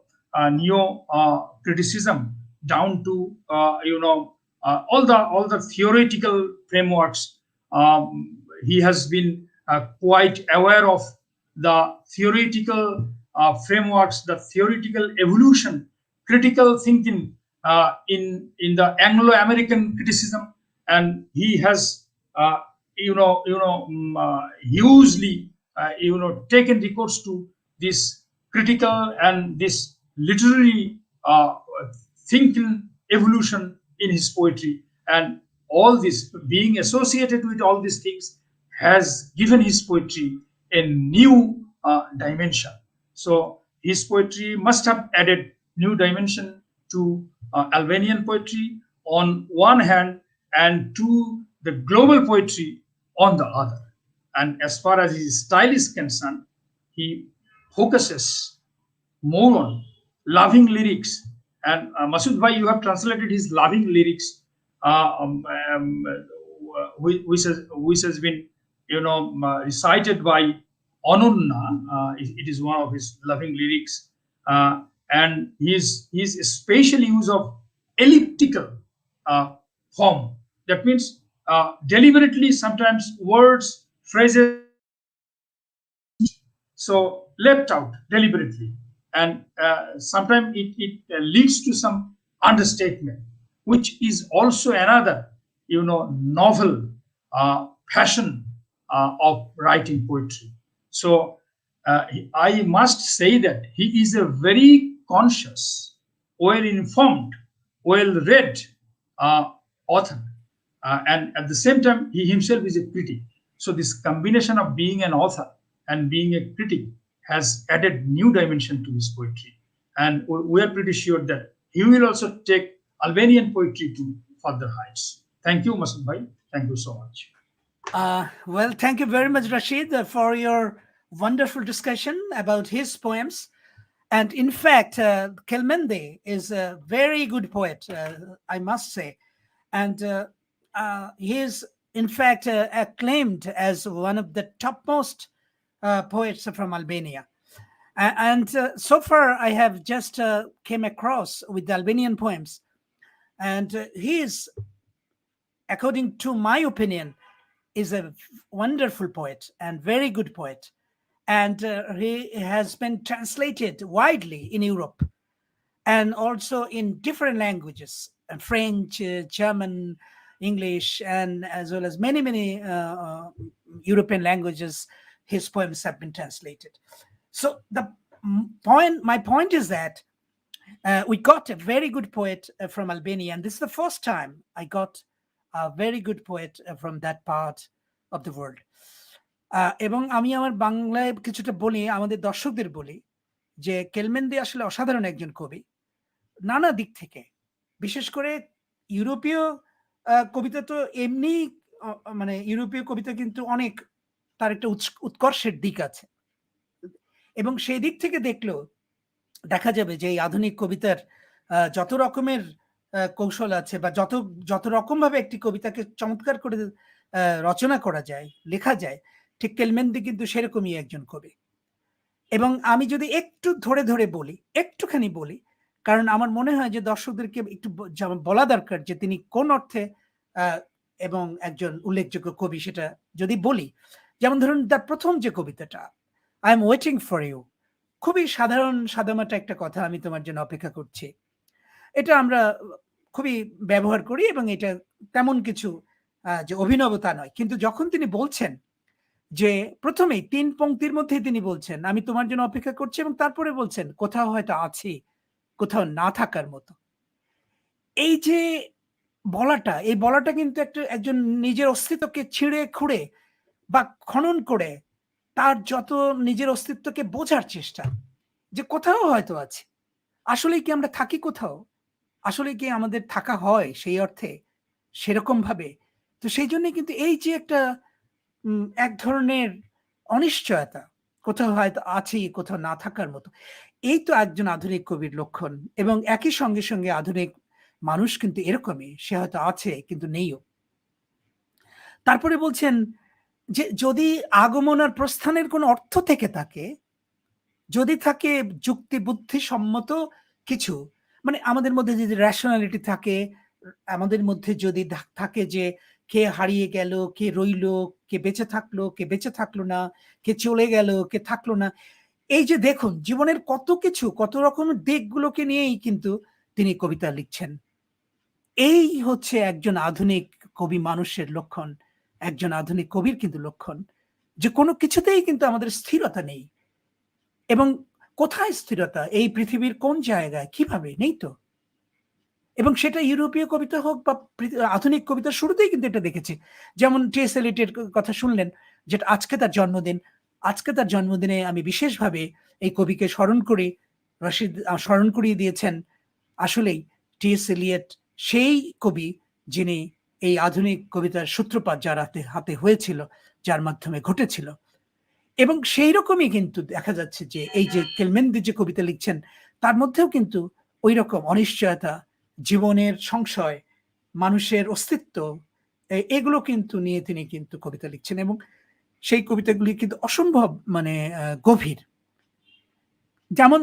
neo criticism down to all the theoretical frameworks. He has been quite aware of the theoretical frameworks, the theoretical evolution, critical thinking in the Anglo-American criticism, and he has hugely taken recourse to this critical and this literary thinking evolution in his poetry, and all this being associated with all these things has given his poetry a new dimension. So his poetry must have added new dimension to Albanian poetry on one hand, and to the global poetry on the other. And as far as his style is concerned, he focuses more on loving lyrics. And Masood Bhai, you have translated his loving lyrics, which has been recited by Anannya. It is one of his loving lyrics, and his special use of elliptical form. That means deliberately, sometimes words, phrases, so left out deliberately, and sometimes it leads to some understatement, which is also another novel passion of writing poetry. So I must say that he is a very conscious, well-informed, well-read author, and at the same time he himself is a critic. So this combination of being an author and being a critic has added new dimension to his poetry, and we are pretty sure that he will also take Albanian poetry to further heights. Thank you, Masood Bhai. Thank you so much. Well, thank you very much, Rashid, for your wonderful discussion about his poems. And in fact, Kelmendi is a very good poet, I must say. And he is, in fact, acclaimed as one of the topmost poets from Albania. And so far, I have just came across with the Albanian poems. And he is, according to my opinion, is a wonderful poet and very good poet. and he has been translated widely in Europe and also in different languages, French, German, English, and as well as many European languages. His poems have been translated. So my point is that we got a very good poet from Albania, and this is the first time I got a very good poet from that part of the world. এবং আমি আমার বাংলায় কিছুটা বলি, আমাদের দর্শকদের বলি যে কেলমেন্দি আসলে অসাধারণ একজন কবি নানা দিক থেকে। বিশেষ করে ইউরোপীয় কবিতা তো এমনি মানে ইউরোপীয় কবিতা কিন্তু অনেক তার একটা উৎকর্ষের দিক আছে, এবং সেই দিক থেকে দেখলেও দেখা যাবে যে এই আধুনিক কবিতার যত রকমের কৌশল আছে বা যত রকম ভাবে একটি কবিতাকে চমৎকার করে রচনা করা যায়, লেখা যায়, ঠিক কেলমেন্দি কিন্তু সেরকমই একজন কবি। এবং আমি যদি একটু ধরে বলি, একটুখানি বলি, কারণ আমার মনে হয় যে দর্শকদেরকে একটু বলা দরকার যে তিনি কোন অর্থে এবং একজন উল্লেখযোগ্য কবি সেটা যদি বলি। যেমন ধরুন তার প্রথম যে কবিতাটা, I am waiting for you, খুবই সাধারণ সাদামাটা একটা কথা, আমি তোমার জন্য অপেক্ষা করছি। এটা আমরা খুবই ব্যবহার করি এবং এটা তেমন কিছু যে অভিনবতা নয়, কিন্তু যখন তিনি বলছেন যে প্রথমেই 3 পংক্তির মধ্যেই তিনি বলছেন আমি তোমার জন্য অপেক্ষা করছি, এবং তারপরে বলছেন কোথাও হয়তো আছি, কোথাও না থাকার মতো। এই যে বলাটা, এই বলাটা কিন্তু একজন নিজের অস্তিত্বকে ছিঁড়ে খুঁড়ে বা খনন করে তার যত নিজের অস্তিত্বকে বোঝার চেষ্টা, যে কোথাও হয়তো আছে। আসলে কি আমরা থাকি কোথাও? আসলে কি আমাদের থাকা হয় সেই অর্থে সেরকম ভাবে? তো সেই জন্য কিন্তু এই যে একটা এক ধরনের অনিশ্চয়তা, কোথাও হয়তো আছি, কোথাও না থাকার মতো, এই তো একজন আধুনিক কবির লক্ষণ। এবং একই সঙ্গে আধুনিক মানুষ কিন্তু এরকমই, সে হয়তো আছে কিন্তু নেইও। তারপরে বলছেন যে যদি আগমন আর প্রস্থানের কোনো অর্থ থেকে থাকে, যদি থাকে যুক্তি বুদ্ধিসম্মত কিছু, মানে আমাদের মধ্যে যদি রেশনালিটি থাকে, আমাদের মধ্যে যদি থাকে যে কে হারিয়ে গেল, কে রইল, কে বেঁচে থাকলো, কে বেঁচে থাকলো না, কে চলে গেল, কে থাকলো না, এই যে দেখুন জীবনের কত কিছু, কত রকমের দিকগুলোকে নিয়েই কিন্তু তিনি কবিতা লিখছেন। এই হচ্ছে একজন আধুনিক কবি মানুষের লক্ষণ, একজন আধুনিক কবির কিন্তু লক্ষণ, যে কোনো কিছুতেই কিন্তু আমাদের স্থিরতা নেই। এবং কোথায় স্থিরতা? এই পৃথিবীর কোন জায়গায়, কিভাবে? নেই তো। এবং সেটা ইউরোপীয় কবিতা হোক বা আধুনিক কবিতার শুরুতেই কিন্তু এটা দেখেছি। যেমন টি.এস. এলিয়টের কথা শুনলেন, যেটা আজকে তার জন্মদিন। আজকে তার জন্মদিনে আমি বিশেষভাবে এই কবিকে স্মরণ করি। রশিদ স্মরণ করিয়ে দিয়েছেন, আসলেই টি.এস. এলিয়ট সেই কবি যিনি এই আধুনিক কবিতার সূত্রপাত যার হাতে হয়েছিল, যার মাধ্যমে ঘটেছিল। এবং সেই রকমই কিন্তু দেখা যাচ্ছে যে এই যে কেলমেন্দি যে কবিতা লিখছেন, তার মধ্যেও কিন্তু ওই রকম অনিশ্চয়তা, জীবনের সংশয়, মানুষের অস্তিত্ব, এগুলো কিন্তু নিয়ে তিনি কিন্তু কবিতা লিখছেন, এবং সেই কবিতাগুলি কিন্তু অসম্ভব মানে গভীর। যেমন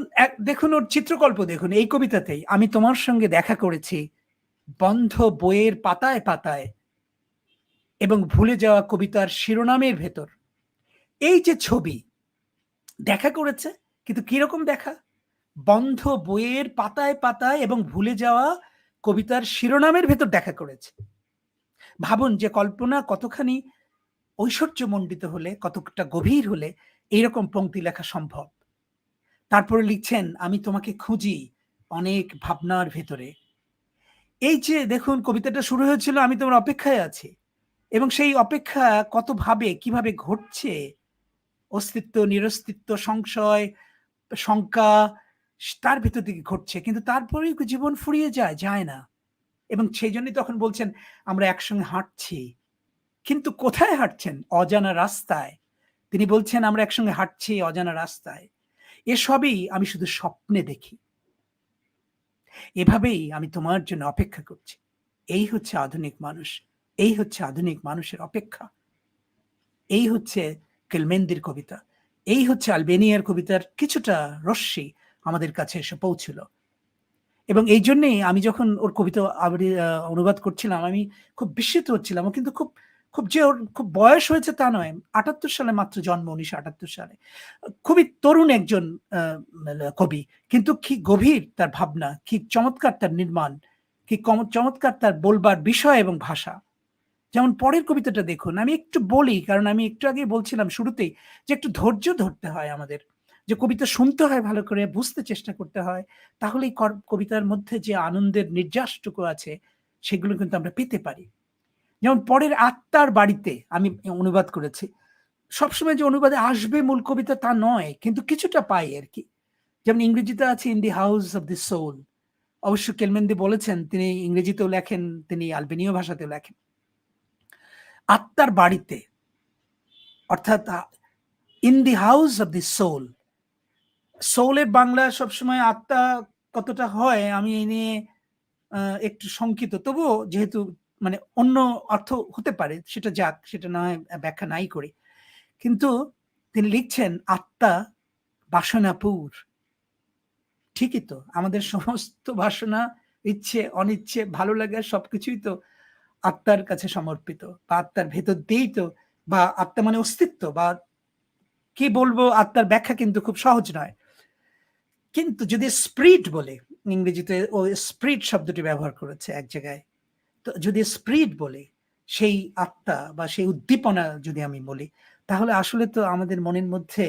দেখুন ওর চিত্রকল্প দেখুন, এই কবিতাতেই আমি তোমার সঙ্গে দেখা করেছি বন্ধ বইয়ের পাতায় পাতায় এবং ভুলে যাওয়া কবিতার শিরোনামের ভেতর। এই যে ছবি, দেখা করেছে, কিন্তু কিরকম দেখা? বন্ধ বইয়ের পাতায় পাতায় এবং ভুলে যাওয়া কবিতার শিরোনামের ভেতর দেখা করেছে। ভাবুন যে কল্পনা কতখানি ঐশ্বর্যমণ্ডিত হলে, কতটা গভীর হলে এইরকম পংক্তি লেখা সম্ভব। তারপরে লিখছেন আমি তোমাকে খুঁজি অনেক ভাবনার ভেতরে। এই যে দেখুন কবিতাটা শুরু হয়েছিল আমি তোমার অপেক্ষায় আছি, এবং সেই অপেক্ষা কত ভাবে কিভাবে ঘটছে, অস্তিত্ব, নিরস্তিত্ব, সংশয়, শঙ্কা, তার ভেতর দিকে ঘটছে, কিন্তু তারপরেই জীবন ফুরিয়ে যায় না। এবং সেই জন্যই তখন বলছেন আমরা একসঙ্গে হাঁটছি, কিন্তু কোথায় হাঁটছেন? অজানা রাস্তায়। তিনি বলছেন আমরা একসঙ্গে হাঁটছি অজানা রাস্তায়, এসবই আমি শুধু স্বপ্নে দেখি, এভাবেই আমি তোমার জন্য অপেক্ষা করছি। এই হচ্ছে আধুনিক মানুষ, এই হচ্ছে আধুনিক মানুষের অপেক্ষা, এই হচ্ছে কেলমেন্দির কবিতা, এই হচ্ছে আলবেনিয়ার কবিতার কিছুটা রশ্মি আমাদের কাছে এসে পৌঁছিল। এবং এই জন্যেই আমি যখন ওর কবিতা অনুবাদ করছিলাম আমি খুব বিস্মিত হচ্ছিলাম, ও কিন্তু খুব খুব যে ওর খুব বয়স হয়েছে তা নয়, 78 সালে মাত্র জন্ম, 1978 সালে। খুবই তরুণ একজন কবি, কিন্তু কি গভীর তার ভাবনা, কি চমৎকার তার নির্মাণ, কি চমৎকার তার বলবার বিষয় এবং ভাষা। যেমন পরের কবিতাটা দেখুন, আমি একটু বলি কারণ আমি একটু আগে বলছিলাম শুরুতেই যে একটু ধৈর্য ধরতে হয় আমাদের, যে কবিতা শুনতে হয় ভালো করে, বুঝতে চেষ্টা করতে হয়, তাহলেই কবিতার মধ্যে যে আনন্দের নির্যাসটুকু আছে সেগুলো কিন্তু আমরা পেতে পারি। যেমন পরের আত্মার বাড়িতে আমি অনুবাদ করেছি, সবসময় যে অনুবাদে আসবে মূল কবিতা তা নয়, কিন্তু কিছুটা পাই আর কি। যেমন ইংরেজিতে আছে in the house of the soul. অবশ্য কেলমেন্দি বলেছেন তিনি ইংরেজিতেও লেখেন, তিনি আলবেনীয় ভাষাতেও লেখেন। আত্মার বাড়িতে, অর্থাৎ in the house of the soul. সোলের বাংলা সবসময় আত্মা কতটা হয় আমি এই নিয়ে একটু শঙ্কিত, তবুও যেহেতু মানে অন্য অর্থ হতে পারে, সেটা যাক, সেটা না হয় ব্যাখ্যা নাই করি। কিন্তু তিনি লিখছেন আত্মা বাসনাপুর। ঠিকই তো, আমাদের সমস্ত বাসনা, ইচ্ছে, অনিচ্ছে, ভালো লাগা সবকিছুই তো আত্মার কাছে সমর্পিত, বা আত্মার ভেতর দিয়েই তো, বা আত্মা মানে অস্তিত্ব, বা কি বলবো, আত্মার ব্যাখ্যা কিন্তু খুব সহজ নয়। কিন্তু যদি স্পিরিট বলে, ইংরেজিতে ও স্পিরিট শব্দটি ব্যবহার করেছে এক জায়গায়, তো যদি স্পিরিট বলে সেই আত্মা বা সেই উদ্দীপনা যদি আমি বলি, তাহলে আসলে তো আমাদের মনের মধ্যে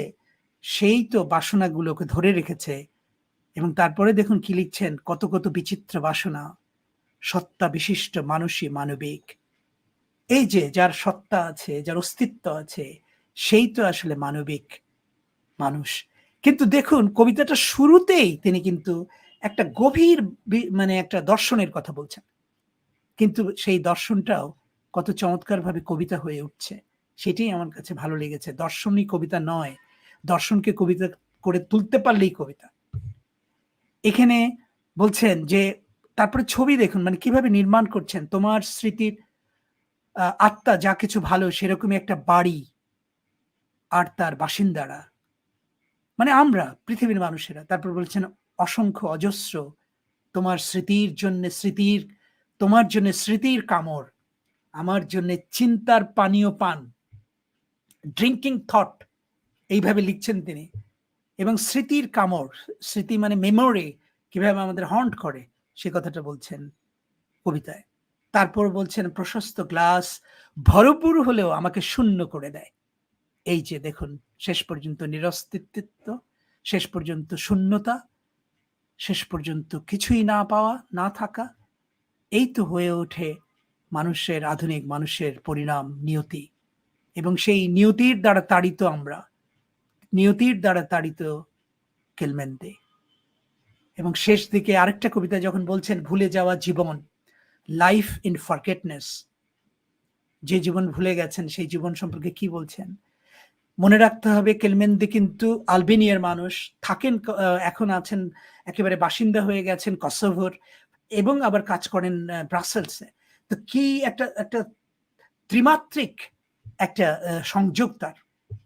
সেই তো বাসনাগুলোকে ধরে রেখেছে। এবং তারপরে দেখুন কি লিখছেন, কত কত বিচিত্র বাসনা, সত্তা বিশিষ্ট মানুষই মানবিক। এই যে যার সত্তা আছে, যার অস্তিত্ব আছে, সেই তো আসলে মানবিক মানুষ। কিন্তু দেখুন কবিতাটা শুরুতেই তিনি কিন্তু একটা গভীর মানে একটা দর্শনের কথা বলছেন, কিন্তু সেই দর্শনটাও কত চমৎকারভাবে কবিতা হয়ে উঠছে, সেটাই আমার কাছে ভালো লেগেছে। দর্শনই কবিতা নয়, দর্শনকে কবিতা করে তুলতে পারলেই কবিতা। এখানে বলছেন যে তারপরে ছবি দেখুন, মানে কিভাবে নির্মাণ করছেন, তোমার স্মৃতির আত্মা যা কিছু ভালো সেরকমই একটা বাড়ি, আর তার বাসিন্দারা মানে আমরা পৃথিবীর মানুষেরা। তারপর বলছেন অসংখ্য অজস্র তোমার স্মৃতির জন্য স্মৃতির, তোমার জন্য স্মৃতির কামড়, আমার জন্য চিন্তার পানীয় পান, ড্রিঙ্কিং থট, এইভাবে লিখছেন তিনি। এবং স্মৃতির কামড়, স্মৃতি মানে মেমোরি, কিভাবে আমাদের হন্ট করে সে কথাটা বলছেন কবিতায়। তারপর বলছেন প্রশস্ত গ্লাস ভরপুর হলেও আমাকে শূন্য করে দেয়। এই যে দেখুন, শেষ পর্যন্ত নিরস্তিত্ব, শেষ পর্যন্ত শূন্যতা, শেষ পর্যন্ত কিছুই না পাওয়া, না থাকা, এই তো হয়ে ওঠে মানুষের, আধুনিক মানুষের পরিণাম, নিয়তি। এবং সেই নিয়তির দ্বারা তাড়িত আমরা, নিয়তির দ্বারা তাড়িত কেলমেন্দি। এবং শেষ দিকে আরেকটা কবিতা যখন বলছেন ভুলে যাওয়া জীবন, লাইফ ইন ফরগেটনেস, যে জীবন ভুলে গেছেন সেই জীবন সম্পর্কে কি বলছেন। মনে রাখতে হবে কেলমেন্দি কিন্তু আলবেনিয়ার মানুষ, থাকেন এখন আছেন একেবারে বাসিন্দা হয়ে গেছেন কসোভোর, এবং আবার কাজ করেন ব্রাসেলসে। তো কি একটা একটা ত্রিমাত্রিক একটা সংযোগ তার,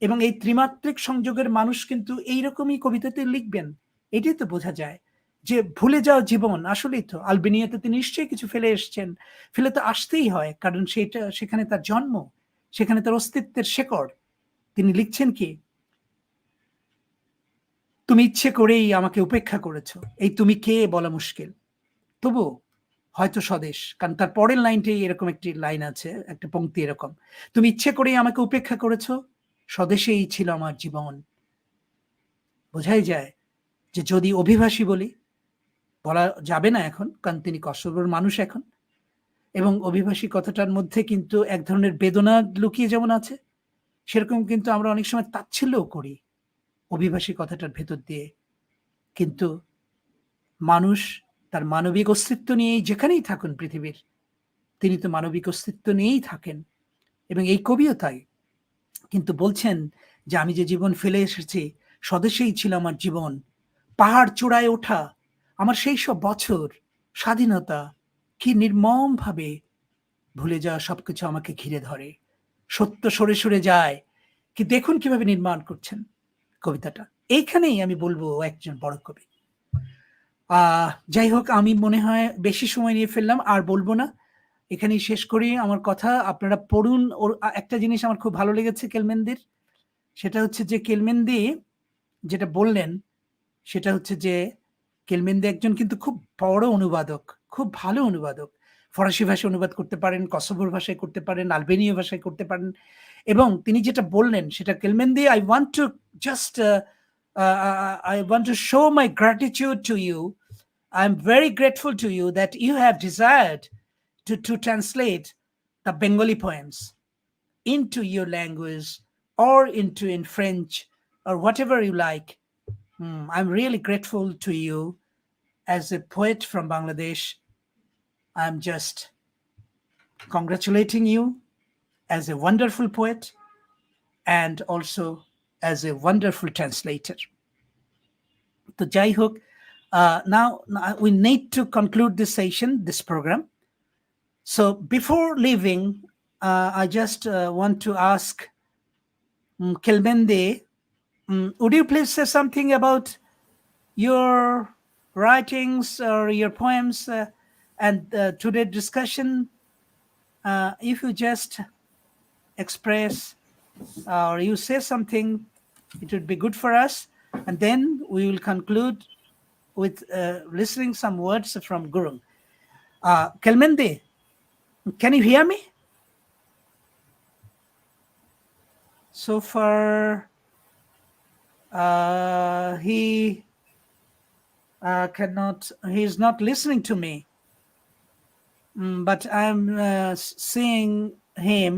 এবং এই ত্রিমাত্রিক সংযোগের মানুষ কিন্তু এইরকমই কবিতাতে লিখবেন। এটাই তো বোঝা যায় যে ভুলে যাওয়া জীবন, আসলেই তো আলবেনিয়াতে তিনি নিশ্চয়ই কিছু ফেলে এসছেন, ফেলে তো আসতেই হয়, কারণ সেটা সেখানে তার জন্ম, সেখানে তার অস্তিত্বের শেকড়। তিনি লিখছেন কি, তুমি ইচ্ছে করেই আমাকে উপেক্ষা করেছো, এই তুমি কে বলা মুশকিল, তবু হয়তো স্বদেশ, কারণ তার পরের লাইনটাই এরকম একটি লাইন আছে, একটা পংক্তি এরকম, তুমি ইচ্ছে করেই আমাকে উপেক্ষা করেছো, স্বদেশেই ছিল আমার জীবন। বোঝাই যায় যে যদি অভিবাসী বলি, বলা যাবে না এখন, কারণ তিনি কসোভোর মানুষ এখন, এবং অভিবাসী কথাটার মধ্যে কিন্তু এক ধরনের বেদনা লুকিয়ে যেমন আছে, সেরকম কিন্তু আমরা অনেক সময় তাচ্ছিল্যও করি অভিবাসী কথাটার ভেতর দিয়ে। কিন্তু মানুষ তার মানবিক অস্তিত্ব নিয়েই যেখানেই থাকুন পৃথিবীর, তিনি তো মানবিক অস্তিত্ব নিয়েই থাকেন, এবং এই কবিও তাই। কিন্তু বলছেন যে আমি যে জীবন ফেলে এসেছি, স্বদেশেই ছিল আমার জীবন, পাহাড় চূড়ায় ওঠা আমার সেই সব বছর, স্বাধীনতা, কি নির্মম ভাবে ভুলে যাওয়া সবকিছু আমাকে ঘিরে ধরে, সত্য সরে সরে যায়। কি দেখুন কিভাবে নির্মাণ করছেন কবিতাটা। এইখানেই আমি বলবো একজন বড় কবি। যাই হোক, আমি মনে হয় বেশি সময় নিয়ে ফেললাম, আর বলবো না। এখানেই শেষ করি আমার কথা। আপনারা পড়ুন। ওর একটা জিনিস আমার খুব ভালো লেগেছে কেলমেন্দির, সেটা হচ্ছে যে কেলমেন্দি যেটা বললেন সেটা হচ্ছে যে কেলমেন্দি একজন কিন্তু খুব বড় অনুবাদক, খুব ভালো অনুবাদক। ফরাসি ভাষায় অনুবাদ করতে পারেন, কসোভোর ভাষায় করতে পারেন, আলবেনীয় ভাষায় করতে পারেন। এবং তিনি যেটা বললেন সেটা কেলমেন্দি, I want to just I want to show my gratitude to you. I'm very grateful to you that you have desired to translate the Bengali poems into your language or in French or whatever you like. I'm really grateful to you as a poet from Bangladesh. I'm just congratulating you as a wonderful poet and also as a wonderful translator. So jai hok, now we need to conclude this session, this program. So before leaving, I just want to ask Kelmendi, would you please say something about your writings or your poems and today's discussion? If you just express or you say something, it would be good for us. And then we will conclude with listening some words from Gurung. Kelmendi, can you hear me? So far, he cannot, he's not listening to me. But I'm seeing him.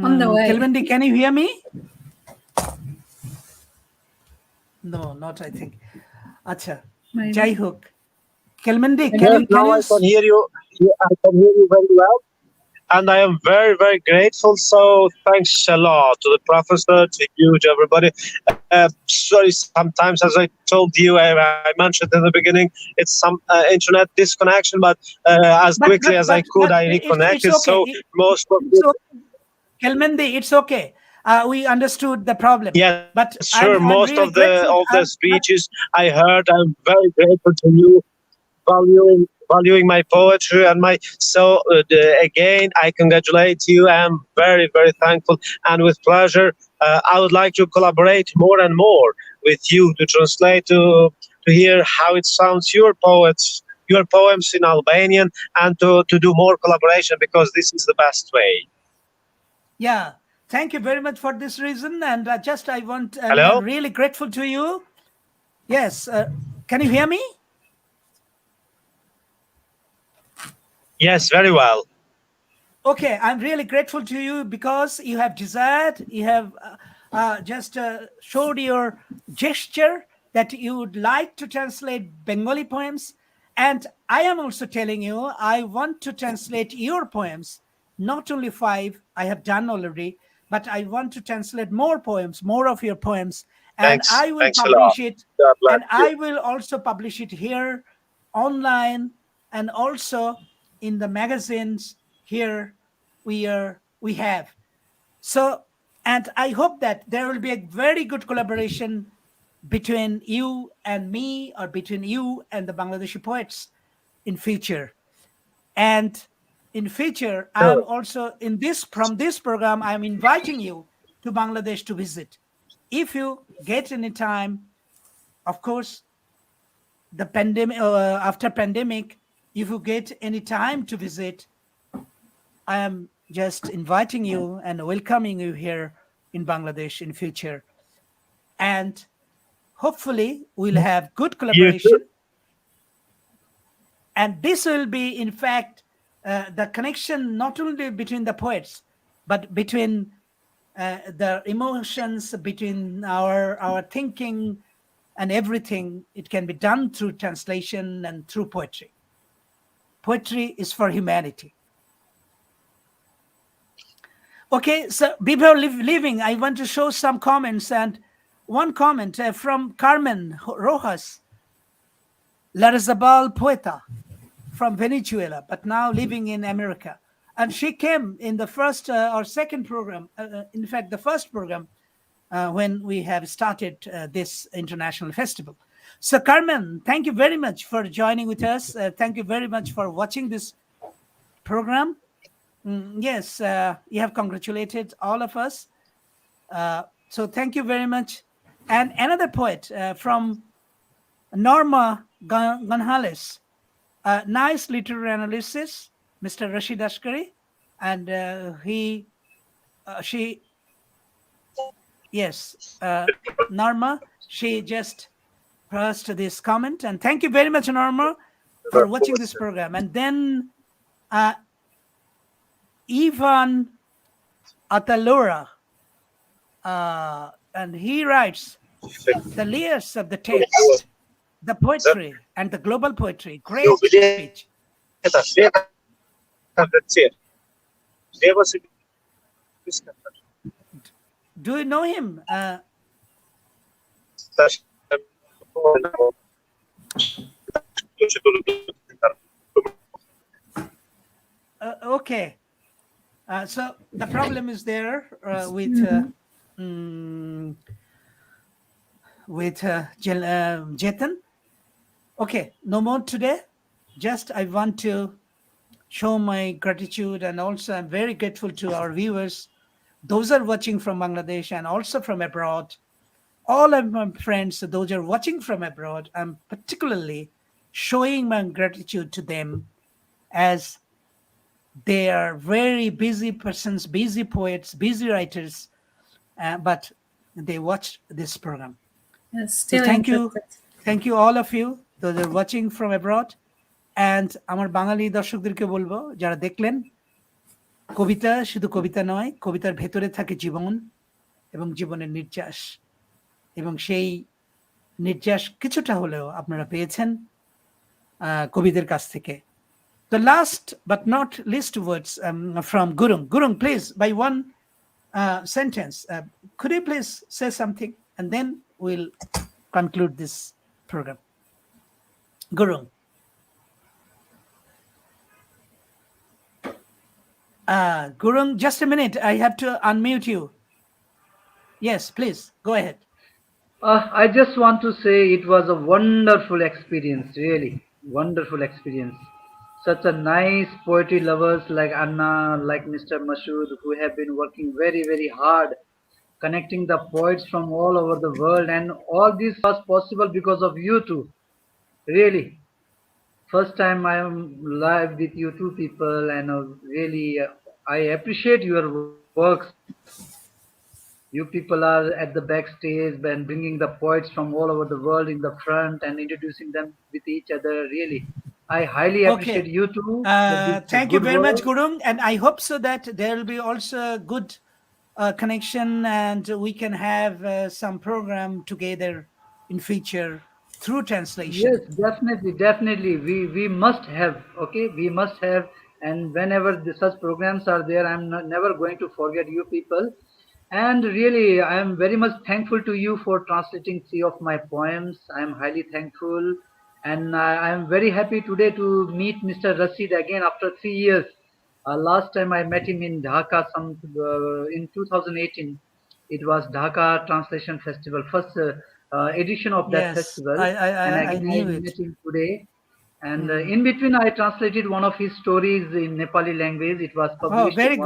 On the way. Kelmendi, can you hear me? No, not I think. Acha, Maybe. jai hok. Kelmendi, Yes, can now I you can hear you. I can hear you very well. And I am very, very grateful. So thanks a lot to the professor, to you, to everybody. Sorry, sometimes, as I told you, I mentioned in the beginning, it's some internet disconnection, but as quickly as I could, I reconnected. it's okay. So most of It's okay. Kelmendi, it's okay. We understood the problem. yes, But sure. I'm Most really of the grateful. speeches I heard, I'm very grateful to you, valuing my poetry and my again I congratulate you. I'm very, very thankful, and with pleasure I would like to collaborate more and more with you to translate, to hear how it sounds, your poems in Albanian, and to do more collaboration, because this is the best way. Yeah, thank you very much for this reason. And Hello? I'm really grateful to you. Yes, can you hear me? Yes, very well. Okay, I'm really grateful to you because you have desired, you have just showed your gesture that you would like to translate Bengali poems. And I am also telling you, I want to translate your poems, not only 5, I have done already, but I want to translate more poems, more of your poems. And Thanks. I will Thanks a publish lot. it. God bless And you. I will also publish it here online, and also in the magazines here we have. So, and I hope that there will be a very good collaboration between you and me, or between you and the Bangladeshi poets in future. And in future, I'm also from this program, I'm inviting you to Bangladesh to visit. If you get any time, of course, the pandemic, after pandemic, if you get any time to visit, I am just inviting you and welcoming you here in Bangladesh in future. And hopefully we'll have good collaboration. And this will be, in fact, the connection not only between the poets, but between the emotions, between our thinking and everything. It can be done through translation and through poetry. Poetry is for humanity. Okay, so before leaving, I want to show some comments. And one comment from Carmen Rojas, Larzabal Poeta from Venezuela, but now living in America. And she came in the first or second program, in fact, the first program when we have started this international festival. So Carmen, thank you very much for joining with us. Thank you very much for watching this program. Yes, you have congratulated all of us. So thank you very much. And another poet from Norma Gonzalez, nice literary analysis, Mr. Rashid Askari, and Norma, she just pressed this comment, and thank you very much, Norma, for watching this program. And then Ivan Atalora, and he writes, the layers of the text, the poetry, and the global poetry. Great speech. Do you know him? Okay. So the problem is there with Jeton. Okay, no more today. Just I want to show my gratitude, and also I'm very grateful to our viewers. Those are watching from Bangladesh and also from abroad. All of my friends, those are watching from abroad, I'm particularly showing my gratitude to them, as they are very busy persons, busy poets, busy writers, but they watch this program. So thank you all of you, those are watching from abroad. And আমার বাঙালি দর্শকদেরকে বলবো, যারা দেখলেন, কবিতা শুধু কবিতা নয়, কবিতার ভেতরে থাকে জীবন এবং জীবনের নির্যাস, এবং সেই নির্যাস কিছুটা হলেও আপনারা পেয়েছেন কবিদের কাছ থেকে। The last but not least words from Gurung. Gurung, please, by one sentence, could you please say something, and then we'll conclude this program. Gurung. Gurung, just a minute. I have to unmute you. Yes, please, go ahead. I just want to say it was a wonderful experience, really. Wonderful experience. Such a nice poetry lovers like Anna, like Mr. Masud, who have been working very, very hard, connecting the poets from all over the world. And all this was possible because of you two. Really. First time I am live with you two people, and really I appreciate your works. You people are at the backstage and bringing the poets from all over the world in the front and introducing them with each other. Really, I highly appreciate you too. Thank you very much, Gurung, and I hope so that there will be also a good connection, and we can have some program together in future through translation. Yes, definitely. We must have. Okay, we must have. And whenever such programs are there, I'm never going to forget you people. And really, I am very much thankful to you for translating 3 of my poems. I am highly thankful. And I am very happy today to meet Mr. Rashid again after 3 years. Last time I met him in Dhaka in 2018. It was Dhaka Translation Festival, first edition of that festival. I met him today. And in between, I translated one of his stories in Nepali language. It was published in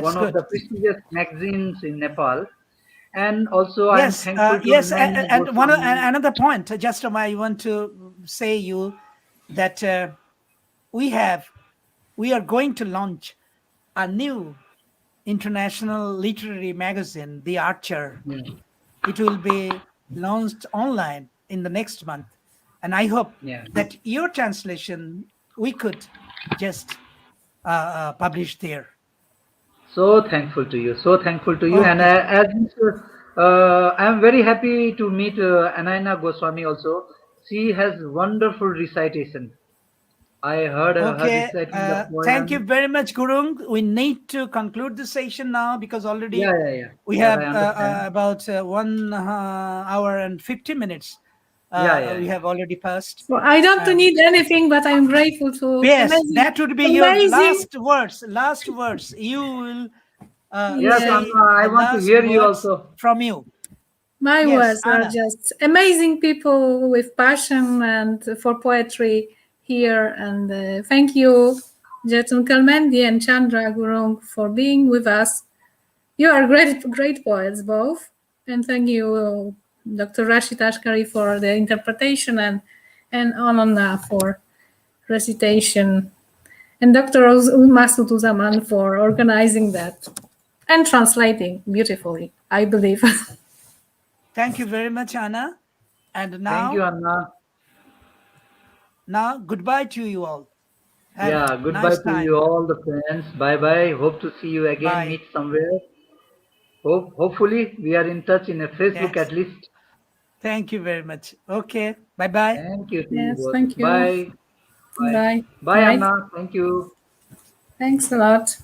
one of the prestigious magazines in Nepal. And also, I'm thankful to and another point, just I want to say you that we are going to launch a new international literary magazine, The Archer. It will be launched online in the next month. And I hope that your translation we could just publish there. So thankful to you. And as I'm very happy to meet Anannya Goswami also. She has wonderful recitation. I heard her reciting the poem. Thank you very much, Gurung. We need to conclude the session now, because already we have about 1 hour and 50 minutes. We have already passed. So I don't need anything, but I'm grateful to. Yes, that would be your last words. You will. Yes, I want to hear you also from you. My Yes, words are Anna. just amazing people with passion and for poetry here. And thank you, Jeton Kelmendi and Chandra Gurung, for being with us. You are great poets, both. And thank you, Dr. Rashid Askari, for the interpretation, and Anannya for recitation, and Dr. Masuduzzaman for organizing that and translating beautifully, I believe. Thank you very much, Anna. And Thank you, now, Anna. Goodbye to you all. Have Yeah, a goodbye nice to time. you all the friends. Bye bye. Hope to see you again, Bye. meet somewhere. Hopefully we are in touch in a Facebook Yes. at least. Thank you very much. Okay. Bye-bye. Thank you to you Yes, both. thank you. Bye. Bye. Bye. Bye, Bye. Anna. Thank you. Thanks a lot.